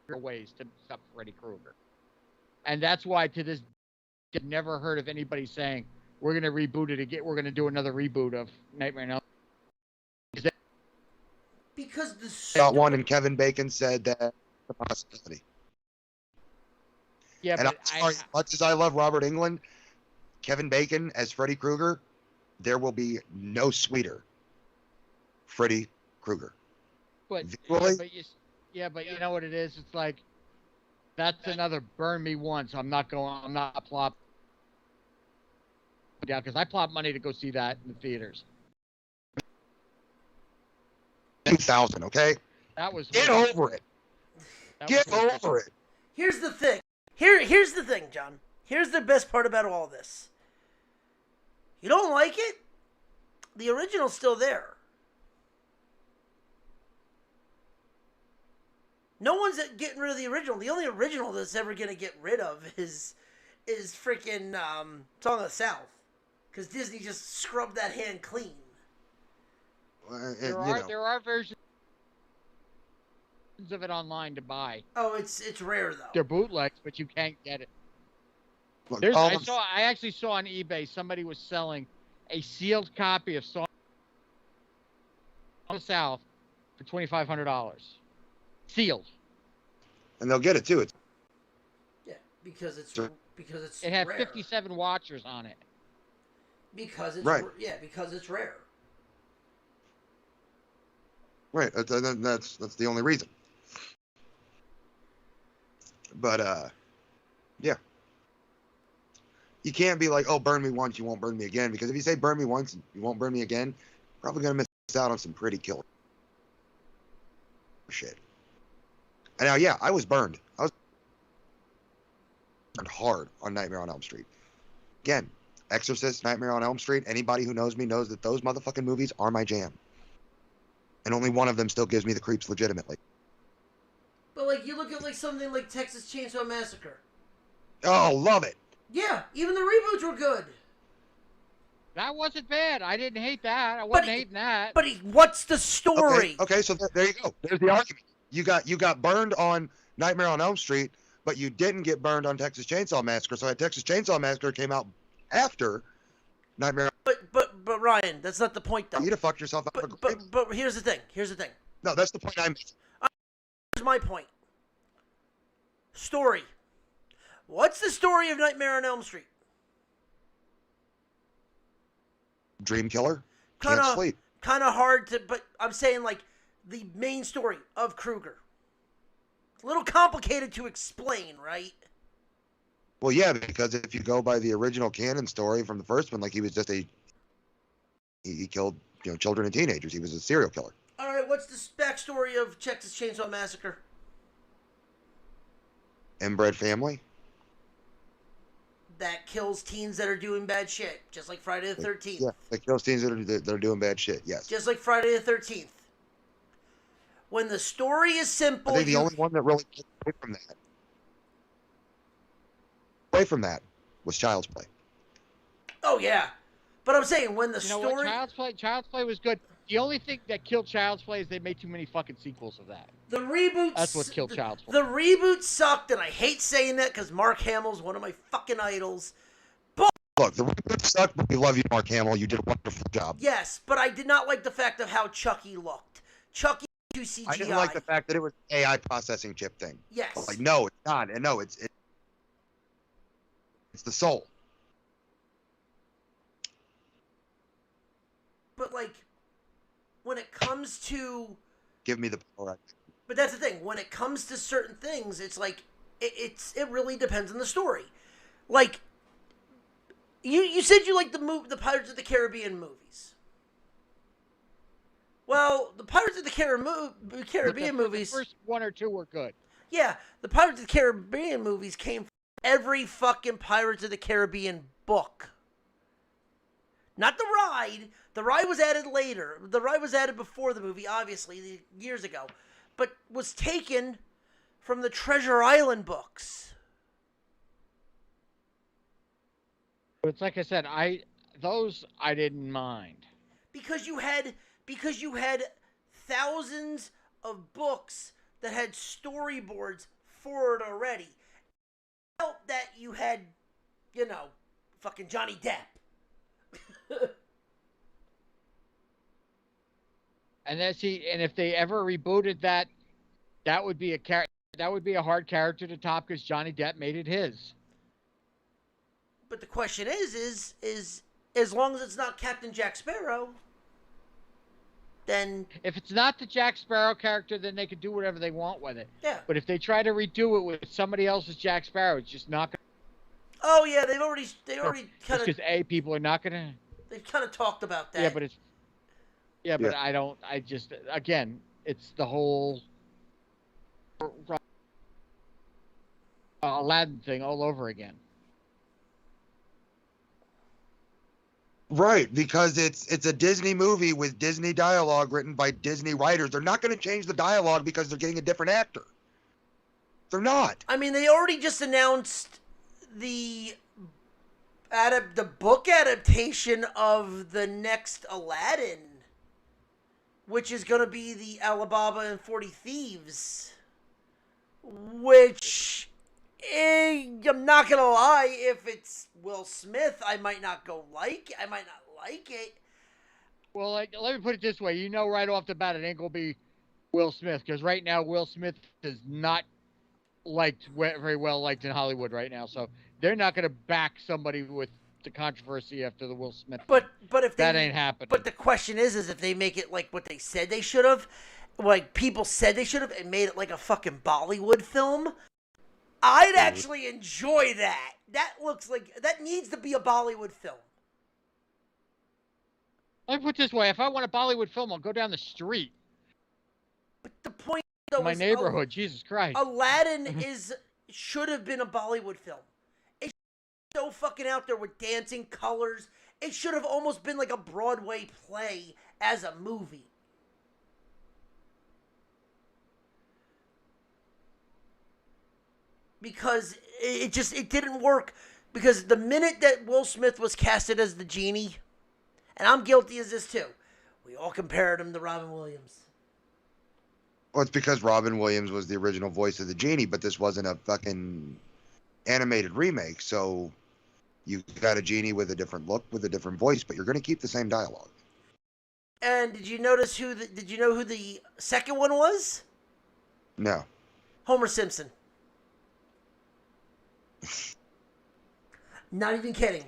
Ways to stop Freddy Krueger. And that's why to this day, I've never heard of anybody saying, we're going to reboot it again. We're going to do another reboot of Nightmare on Elm Street. Because the got one, and Kevin Bacon said that's a possibility. Yeah, and but as much as I love Robert Englund, Kevin Bacon as Freddy Krueger, there will be no sweeter Freddy Krueger. But really? But you know what it is? It's like, that's another burn me once. I'm not plopping down, because I plop money to go see that in the theaters. 2,000, okay? That was Get over it. Get over it. Here's the thing. Here's the thing, John. Here's the best part about all this. You don't like it? The original's still there. No one's getting rid of the original. The only original that's ever gonna get rid of is freaking Song of the South, because Disney just scrubbed that hand clean. There are versions of it online to buy. Oh, it's rare though. They're bootlegs, but you can't get it. Look, I actually saw on eBay somebody was selling a sealed copy of Song of the South for $2,500. Sealed. And they'll get it too. Yeah, because it's it had rare. 57 watchers on it. Because it's right. Yeah, because it's rare. Right. That's the only reason. But yeah. You can't be like, oh, burn me once, you won't burn me again. Because if you say burn me once, you won't burn me again, you're probably gonna miss out on some pretty killer shit. And now, yeah, I was burned. I was burned hard on Nightmare on Elm Street. Again, Exorcist, Nightmare on Elm Street. Anybody who knows me knows that those motherfucking movies are my jam. And only one of them still gives me the creeps legitimately. But like, you look at like something like Texas Chainsaw Massacre. Oh, love it. Yeah, even the reboots were good. That wasn't bad. I didn't hate that. I wasn't hating that. But what's the story? Okay, so there you go. There's the argument. You got burned on Nightmare on Elm Street, but you didn't get burned on Texas Chainsaw Massacre. So that Texas Chainsaw Massacre came out after Nightmare. But Ryan, that's not the point though. You'd have fucked yourself out. But here's the thing. No, that's the point I'm making. Here's my point. Story. What's the story of Nightmare on Elm Street? Dream killer. Can't sleep. Kind of hard to, but I'm saying like the main story of Krueger. It's a little complicated to explain, right? Well, yeah, because if you go by the original canon story from the first one, like he was just he killed children and teenagers. He was a serial killer. All right, what's the backstory of Texas Chainsaw Massacre? Inbred family. that kills teens that are doing bad shit, just like Friday the 13th. Yeah, that kills teens that are doing bad shit. Yes. Just like Friday the 13th. When the story is simple, I think the only one that really took away from that was Child's Play. Oh yeah, but I'm saying when the story. What? Child's Play was good. The only thing that killed Child's Play is they made too many fucking sequels of that. The reboots. That's what killed Child's Play. The reboot sucked, and I hate saying that because Mark Hamill's one of my fucking idols. Look, the reboot sucked, but we love you, Mark Hamill. You did a wonderful job. Yes, but I did not like the fact of how Chucky looked. Chucky too CGI. I didn't like the fact that it was an AI processing chip thing. Yes. Like, no, it's not. And no, it's the soul. But like, when it comes to, Give me the power. but that's the thing. When it comes to certain things, it's like it really depends on the story. Like, you said you like the Pirates of the Caribbean movies. Well, the Pirates of the Caribbean movies. The first one or two were good. Yeah, the Pirates of the Caribbean movies came from every fucking Pirates of the Caribbean book. Not the ride. The ride was added later. The ride was added before the movie, obviously, years ago. But was taken from the Treasure Island books. But it's like I said, I didn't mind. Because you had thousands of books that had storyboards for it already. It helped that you had, fucking Johnny Depp. And if they ever rebooted that, that would be a hard character to top because Johnny Depp made it his. But the question is as long as it's not Captain Jack Sparrow, then if it's not the Jack Sparrow character, then they can do whatever they want with it. Yeah. But if they try to redo it with somebody else's Jack Sparrow, it's just not gonna. Oh yeah, they already kind of because people are not gonna. They've kind of talked about that. Yeah, but it's the whole Aladdin thing all over again. Right, because it's a Disney movie with Disney dialogue written by Disney writers. They're not going to change the dialogue because they're getting a different actor. They're not. I mean, they already just announced the book adaptation of the next Aladdin, which is going to be the Alibaba and 40 Thieves, which, I'm not going to lie, if it's Will Smith, I might not like it. Well, let me put it this way. Right off the bat, it ain't going to be Will Smith, because right now Will Smith is not very well liked in Hollywood right now, so they're not going to back somebody with the controversy after the Will Smith but if that ain't happening. But the question is if they make it like what they said they should have, like people said they should have, and made it like a fucking Bollywood film, I'd actually enjoy that. That looks like that needs to be a Bollywood film. Let me put it this way: if I want a Bollywood film, I'll go down the street. But the point, though, my neighborhood, Jesus Christ, Aladdin should have been a Bollywood film. It's so fucking out there with dancing colors. It should have almost been like a Broadway play as a movie. Because it didn't work. Because the minute that Will Smith was casted as the genie, and I'm guilty as this too, we all compared him to Robin Williams. Well, it's because Robin Williams was the original voice of the genie, but this wasn't a fucking animated remake, so you got a genie with a different look, with a different voice, but you're going to keep the same dialogue. And did you notice did you know who the second one was? No. Homer Simpson. Not even kidding.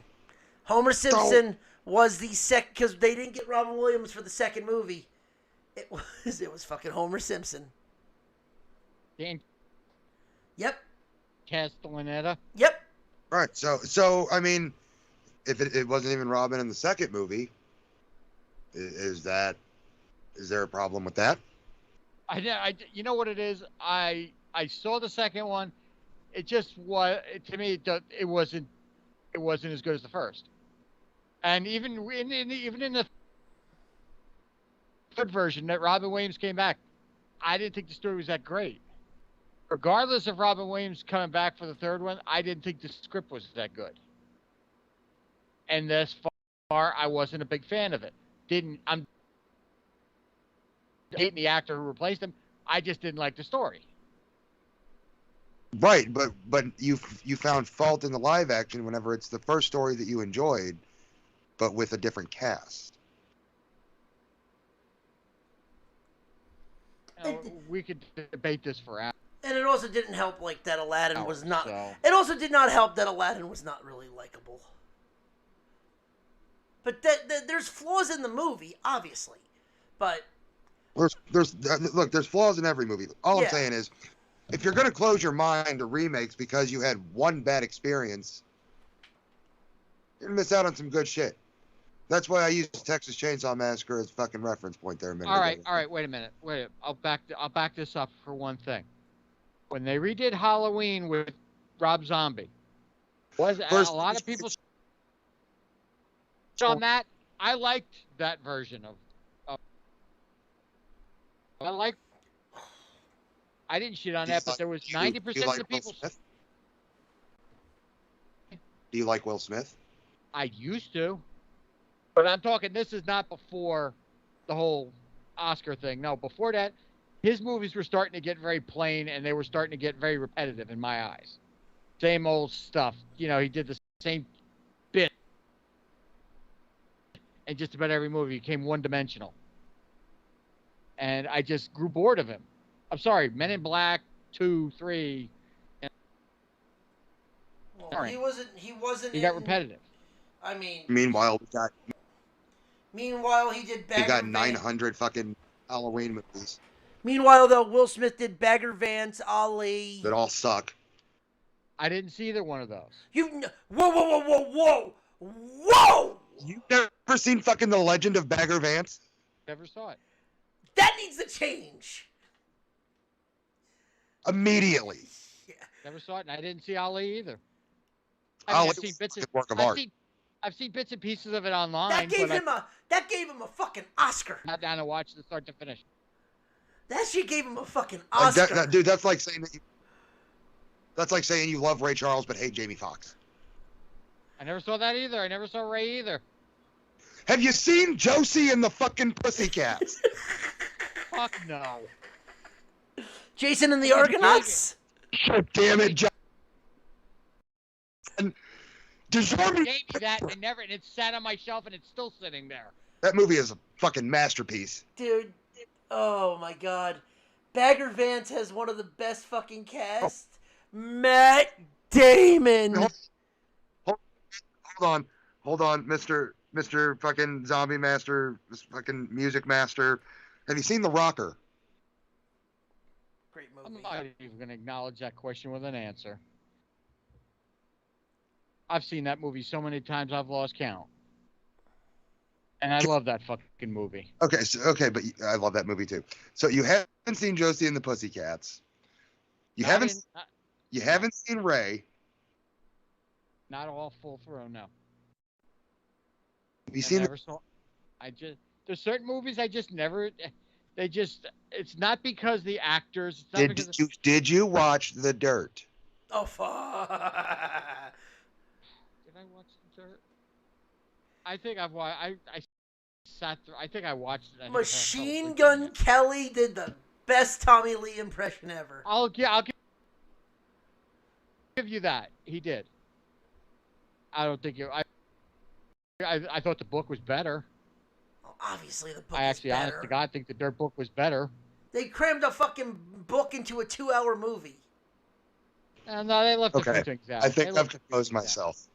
Homer Simpson was the because they didn't get Robin Williams for the second movie. It was fucking Homer Simpson. Dan Yep. Castellaneta. Yep. Right. So I mean, if it wasn't even Robin in the second movie, is there a problem with that? You know what it is? I saw the second one. It just was, to me, it wasn't it wasn't as good as the first. And even in the third version that Robin Williams came back, I didn't think the story was that great. Regardless of Robin Williams coming back for the third one, I didn't think the script was that good. And thus far, I wasn't a big fan of it. I'm hating the actor who replaced him. I just didn't like the story. Right, but you found fault in the live action whenever it's the first story that you enjoyed, but with a different cast. We could debate this for hours. And it also didn't help, like, that Aladdin was not... So. It also did not help that Aladdin was not really likable. But there's flaws in the movie, obviously. But... There's flaws in every movie. All Yeah. I'm saying is, if you're going to close your mind to remakes because you had one bad experience, you're going to miss out on some good shit. That's why I used Texas Chainsaw Massacre as fucking reference point there a minute ago. All right, wait a minute. I'll back this up for one thing. When they redid Halloween with Rob Zombie, a lot of people on that? I liked that version of I didn't shit on that, but there was 90% of the people. Do you like Will Smith? I used to. But I'm talking, this is not before the whole Oscar thing. No, before that, his movies were starting to get very plain, and they were starting to get very repetitive in my eyes. Same old stuff. You know, he did the same bit. And just about every movie became one-dimensional. And I just grew bored of him. I'm sorry, Men in Black, 2, 3. Well, he wasn't. He got repetitive. I mean. Meanwhile, he did Bagger he got Vance. 900 fucking Halloween movies Meanwhile, though, Will Smith did Bagger Vance, Ali. that all suck. I didn't see either one of those. Whoa! You've never seen fucking The Legend of Bagger Vance? Never saw it. That needs to change. Immediately. Yeah. Never saw it, and I didn't see Ali either. Ali I've seen bits of work of art. I've seen bits and pieces of it online. That gave him a fucking Oscar. Not down to watch the start to finish. That shit gave him a fucking Oscar. Dude, that's like saying you love Ray Charles but hate Jamie Foxx. I never saw that either. I never saw Ray either. Have you seen Josie and the fucking Pussycats? Fuck no. Jason and the Argonauts? God damn it, John. You gave me that and it sat on my shelf and it's still sitting there. That movie is a fucking masterpiece. Dude, oh my god. Bagger Vance has one of the best fucking casts. Matt Damon. Hold on, Mr. fucking Zombie Master, fucking Music Master. Have you seen The Rocker? Great movie. I'm not even going to acknowledge that question with an answer. I've seen that movie so many times I've lost count. And I love that fucking movie. Okay, but I love that movie too. So you haven't seen Josie and the Pussycats. You haven't seen Ray. Not all full throw, no. Have you seen there's certain movies I just never, it's not because the actors. Did you watch The Dirt? Oh, fuck. Did I watch The Dirt? I think I've watched, I sat through, I think I watched it. Machine Gun Kelly did the best Tommy Lee impression ever. I'll give you that. He did. I don't think I thought the book was better. Well, obviously, the book I actually, is better. honest to God, think the Dirt book was better. They crammed a fucking book into a 2-hour movie. No, they left a few things out. I think I've composed myself.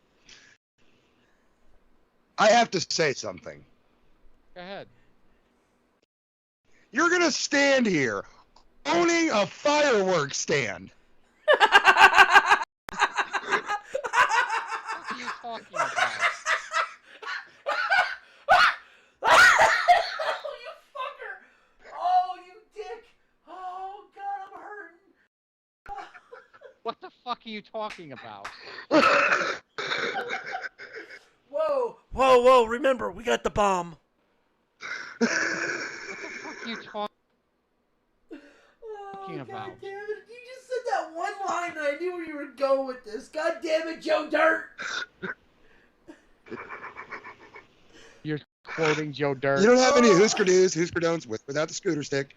I have to say something. Go ahead. You're going to stand here owning a fireworks stand. What are you talking about? Oh, you fucker! Oh, you dick! Oh, God, I'm hurting. What the fuck are you talking about? whoa, whoa! Remember, we got the bomb. What the fuck are you talking Oh, about? God damn it! You just said that one line, and I knew where you were going with this. God damn it, Joe Dirt! You're quoting Joe Dirt. You don't have any Husker Do's, Husker Don'ts without the scooter stick.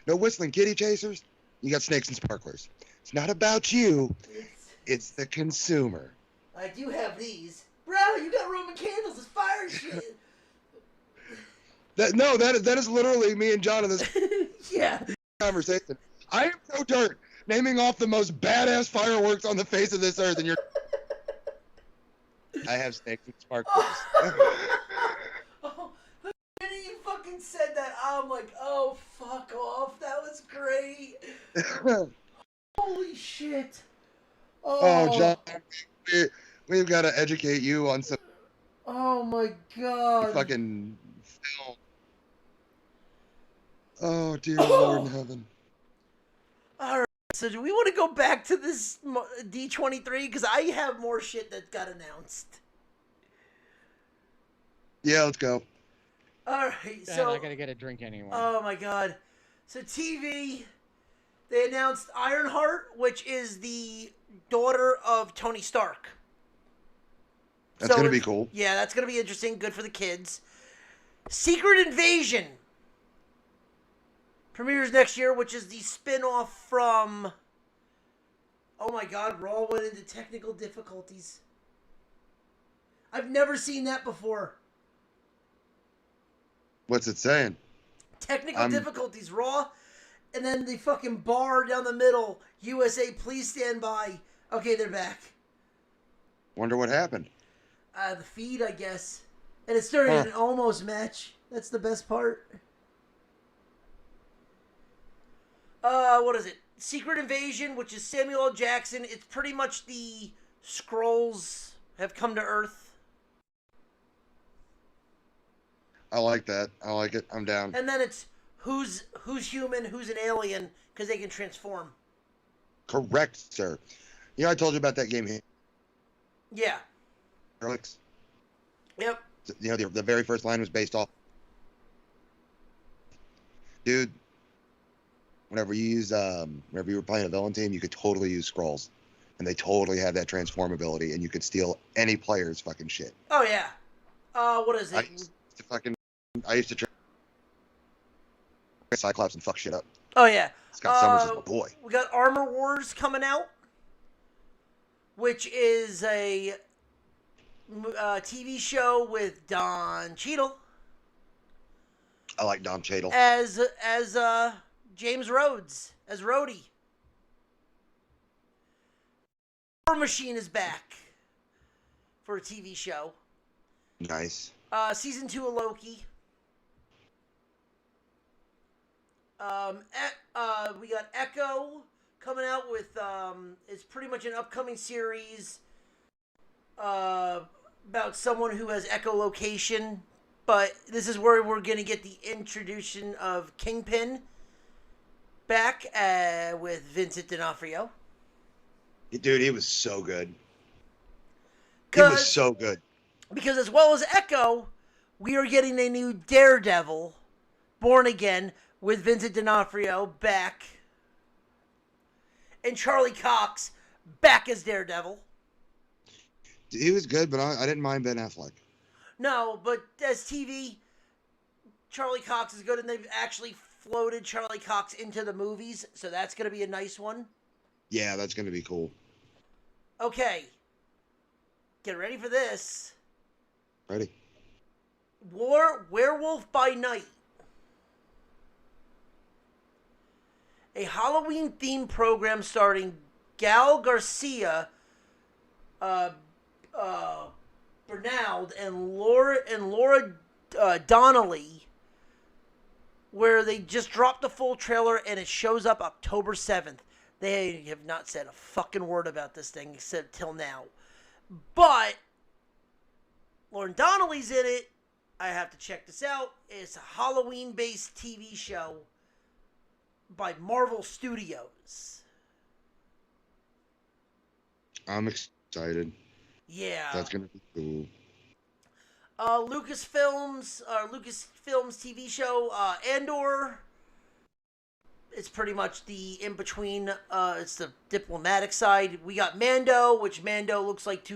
No whistling kitty chasers. You got snakes and sparklers. It's not about you. It's the consumer. I do have these. Bro, you got Roman candles. It's fire shit. That is literally me and John in this Yeah. conversation. I am Joe Dirt, naming off the most badass fireworks on the face of this earth, and you're... I have snakes and sparklers. Oh, the minute you fucking said that, I'm like, oh, fuck off. That was great. Holy shit. Oh, John, we've got to educate you on some Oh, my God. fucking film. Oh, dear Lord in heaven. All right, so do we want to go back to this D23? Because I have more shit that got announced. Yeah, let's go. All right, Man, so... I gotta get a drink anyway. Oh, my God. So TV, they announced Ironheart, which is the daughter of Tony Stark. That's going to be cool. Yeah, that's going to be interesting. Good for the kids. Secret Invasion premieres next year, which is the spin-off from... Oh my God, Raw went into technical difficulties. I've never seen that before. What's it saying? Technical difficulties, Raw. And then the fucking bar down the middle. USA, please stand by. Okay, they're back. Wonder what happened. The feed, I guess. And it's during an almost match. That's the best part. What is it? Secret Invasion, which is Samuel L. Jackson. It's pretty much the Skrulls have come to Earth. I like that. I like it. I'm down. And then it's who's human, who's an alien, because they can transform. Correct, sir. You know, I told you about that game here. Yeah. Alex. Yep. You know, the very first line was based off. Dude, whenever you were playing a villain team, you could totally use Skrulls. And they totally have that transformability, and you could steal any player's fucking shit. Oh, yeah. What is it? I used to try Cyclops and fuck shit up. Oh, yeah. Scott Summers is my boy. We got Armor Wars coming out, which is a TV show with Don Cheadle. I like Don Cheadle. As James Rhodes, as Rhodey. War Machine is back for a TV show. Nice. Season 2 of Loki. We got Echo coming out with, it's pretty much an upcoming series about someone who has echolocation, but this is where we're going to get the introduction of Kingpin back with Vincent D'Onofrio. Dude, he was so good. He was so good. Because as well as Echo, we are getting a new Daredevil, Born Again, with Vincent D'Onofrio back. And Charlie Cox back as Daredevil. He was good, but I didn't mind Ben Affleck. No, but as TV, Charlie Cox is good, and they've actually floated Charlie Cox into the movies, so that's going to be a nice one. Yeah, that's going to be cool. Okay. Get ready for this. Ready. Werewolf by Night. A Halloween-themed program starring Gal Garcia, Bernald, and Laura Donnelly, where they just dropped the full trailer and it shows up October 7th. They have not said a fucking word about this thing except till now. But Lauren Donnelly's in it. I have to check this out. It's a Halloween-based TV show by Marvel Studios. I'm excited. Yeah. That's going to be cool. Lucasfilms TV show, Andor. It's pretty much the in-between. It's the diplomatic side. We got Mando, which Mando looks like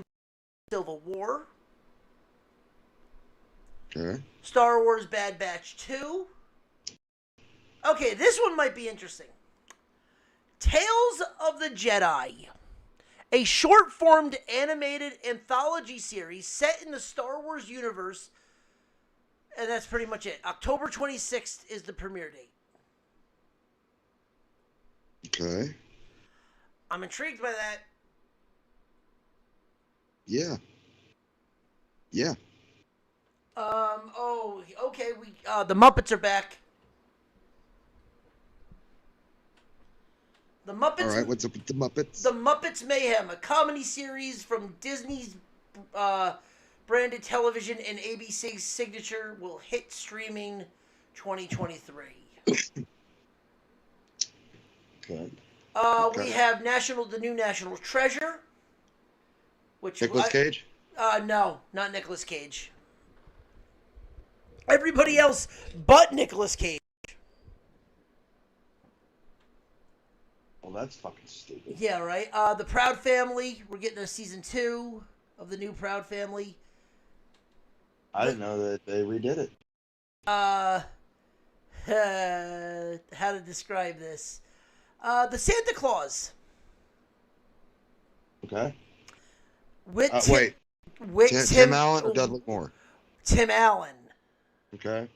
Civil War. Okay. Star Wars Bad Batch 2. Okay, this one might be interesting. Tales of the Jedi. A short-formed animated anthology series set in the Star Wars universe. And that's pretty much it. October 26th is the premiere date. Okay. I'm intrigued by that. Yeah. Yeah. Oh, okay. The Muppets are back. The Muppets. All right. What's up with the Muppets? The Muppets Mayhem, a comedy series from Disney's branded television and ABC's signature, will hit streaming 2023. Okay. We have the new National Treasure, which Nicolas Cage? No, not Nicolas Cage. Everybody else but Nicolas Cage. Well, that's fucking stupid. Yeah, right. The Proud Family. We're getting a season 2 of the new Proud Family. I didn't know that they redid it. How to describe this? The Santa Claus. Okay. With wait. Tim Allen or Dudley Moore? Tim Allen. Okay.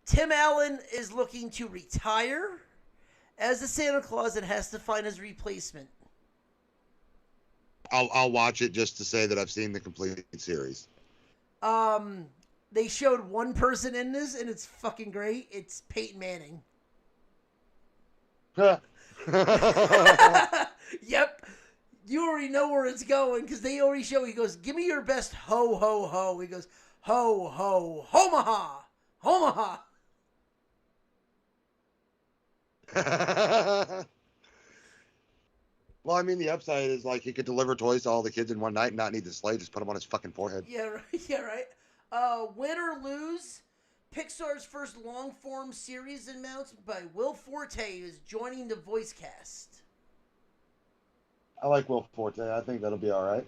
Tim Allen is looking to retire as the Santa Claus and has to find his replacement. I'll watch it just to say that I've seen the complete series. They showed one person in this, and it's fucking great. It's Peyton Manning. Yep. You already know where it's going because they already show. He goes, "Give me your best ho ho ho." He goes, "Ho ho Omaha, Omaha." Well, I mean, the upside is like he could deliver toys to all the kids in one night and not need the sleigh. Just put them on his fucking forehead. Yeah, right. Yeah, right. Win or Lose, Pixar's first long-form series announced by Will Forte is joining the voice cast. I like Will Forte. I think that'll be all right.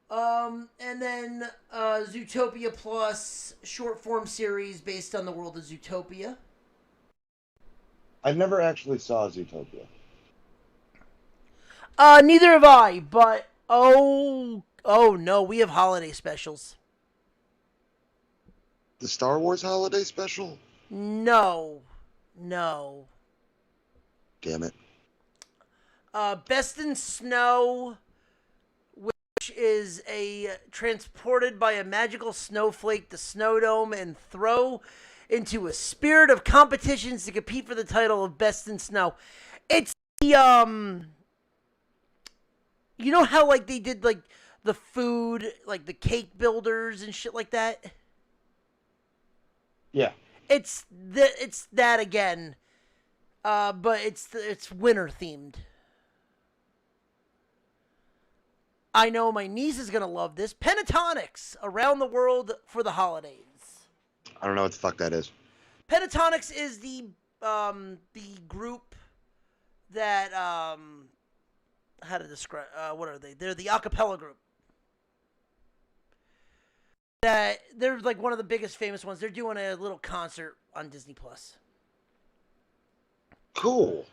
And then Zootopia Plus, short-form series based on the world of Zootopia. I never actually saw Zootopia. Neither have I, but oh no, we have holiday specials. The Star Wars holiday special? No. Damn it. Best in Snow, which is transported by a magical snowflake to Snowdome and throw into a spirit of competitions to compete for the title of Best in Snow. It's the you know how like they did like the food, like the cake builders and shit like that? Yeah. It's that again. But it's winter themed. I know my niece is gonna love this. Pentatonics around the world for the holidays. I don't know what the fuck that is. Pentatonics is the group that how to describe what are they? They're the a cappella group. That they're like one of the biggest famous ones. They're doing a little concert on Disney Plus. Cool.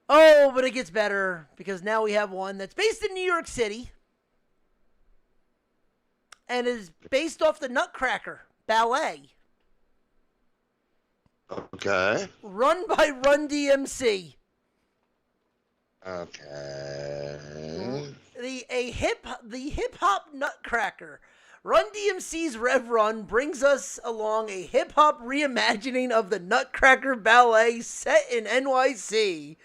Oh, but it gets better because now we have one that's based in New York City and is based off the Nutcracker Ballet. Okay. Run by Run DMC. Okay. The hip hop Nutcracker. Run DMC's Rev Run brings us along a hip hop reimagining of the Nutcracker Ballet set in NYC.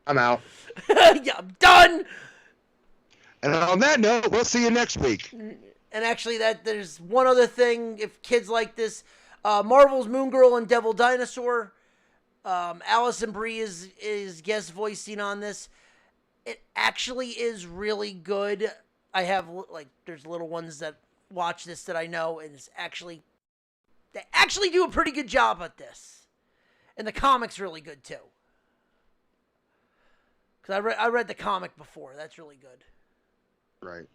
I'm out. Yeah, I'm done. And on that note, we'll see you next week. And actually, there's one other thing. If kids like this, Marvel's Moon Girl and Devil Dinosaur. Allison Brie is guest voicing on this. It actually is really good. I have like there's little ones that watch this that I know, and they actually do a pretty good job at this, and the comic's really good too. Because I read the comic before. That's really good. Right.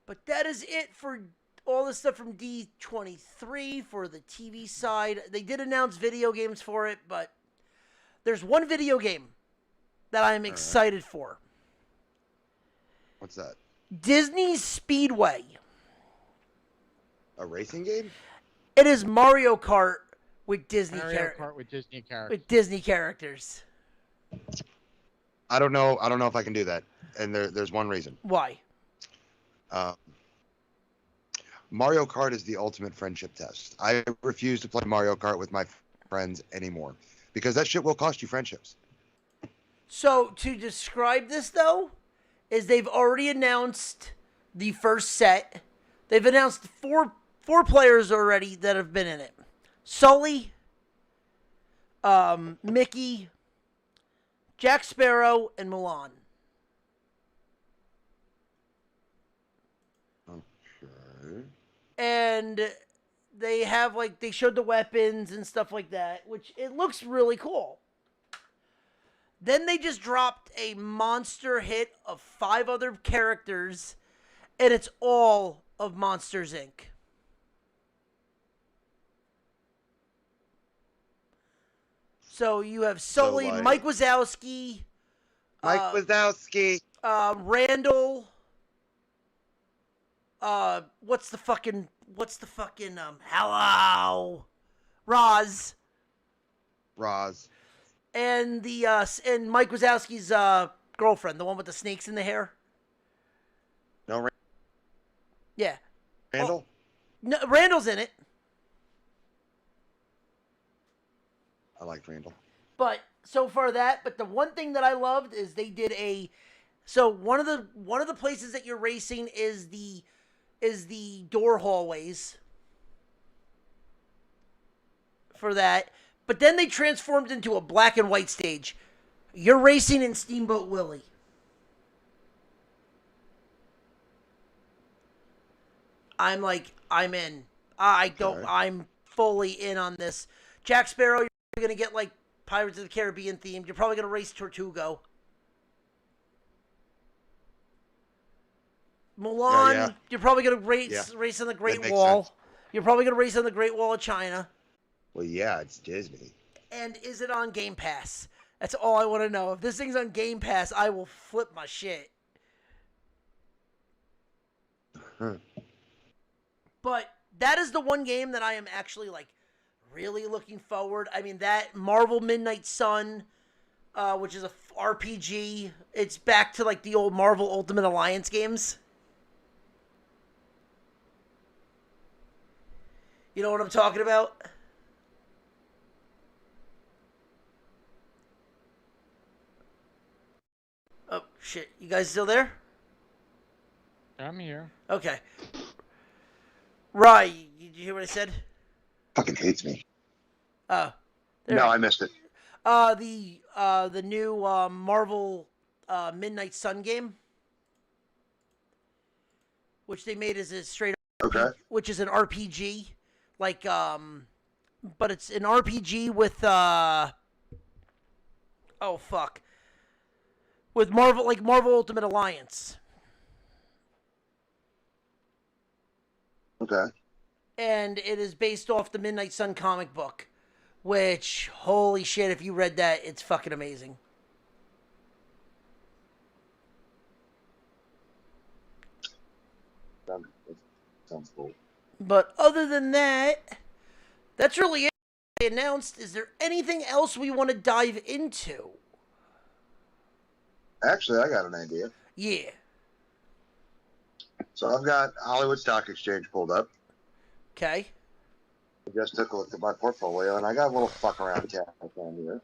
But that is it for all the stuff from D23 for the TV side. They did announce video games for it, but there's one video game that I'm excited for. What's that? Disney Speedway. A racing game? It is Mario Kart with Disney Kart with Disney characters. With Disney characters. I don't know if I can do that, and there's one reason. Why? Mario Kart is the ultimate friendship test. I refuse to play Mario Kart with my friends anymore because that shit will cost you friendships. So to describe this though, is they've already announced the first set. They've announced four players already that have been in it. Sully, Mickey, Jack Sparrow, and Mulan. Okay. And they have they showed the weapons and stuff like that, which it looks really cool. Then they just dropped a monster hit of 5 other characters, and it's all of Monsters, Inc. So you have Sully, Mike Wazowski, Randall. What's the fucking hello, Roz, and and Mike Wazowski's girlfriend, the one with the snakes in the hair. No, yeah, Randall. No, Randall's in it. I like Randall. But so far but the one thing that I loved is they did so one of the places that you're racing is the door hallways for that. But then they transformed into a black and white stage. You're racing in Steamboat Willie. I'm in. I'm fully in on this. Jack Sparrow, you're going to get Pirates of the Caribbean themed. You're probably going to race Tortugo. Mulan, you're probably going to race on the Great Wall. Sense. You're probably going to race on the Great Wall of China. Well, yeah, it's Disney. And is it on Game Pass? That's all I want to know. If this thing's on Game Pass, I will flip my shit. But that is the one game that I am actually really looking forward. I mean, that Marvel Midnight Sun, which is a RPG. It's back to the old Marvel Ultimate Alliance games. You know what I'm talking about? Oh, shit. You guys still there? I'm here. Okay. Rye, did you hear what I said? Fucking hates me. Oh. No, I missed it. The new Marvel Midnight Sun game, which they made as a straight up, which is an RPG, but it's an RPG with with Marvel Ultimate Alliance. Okay. And it is based off the Midnight Sun comic book, which, holy shit, if you read that, it's fucking amazing. Sounds cool. But other than that, that's really it they announced. Is there anything else we want to dive into? Actually, I got an idea. Yeah. So I've got Hollywood Stock Exchange pulled up. Okay. I just took a look at my portfolio, and I got a little fuck around tab on here.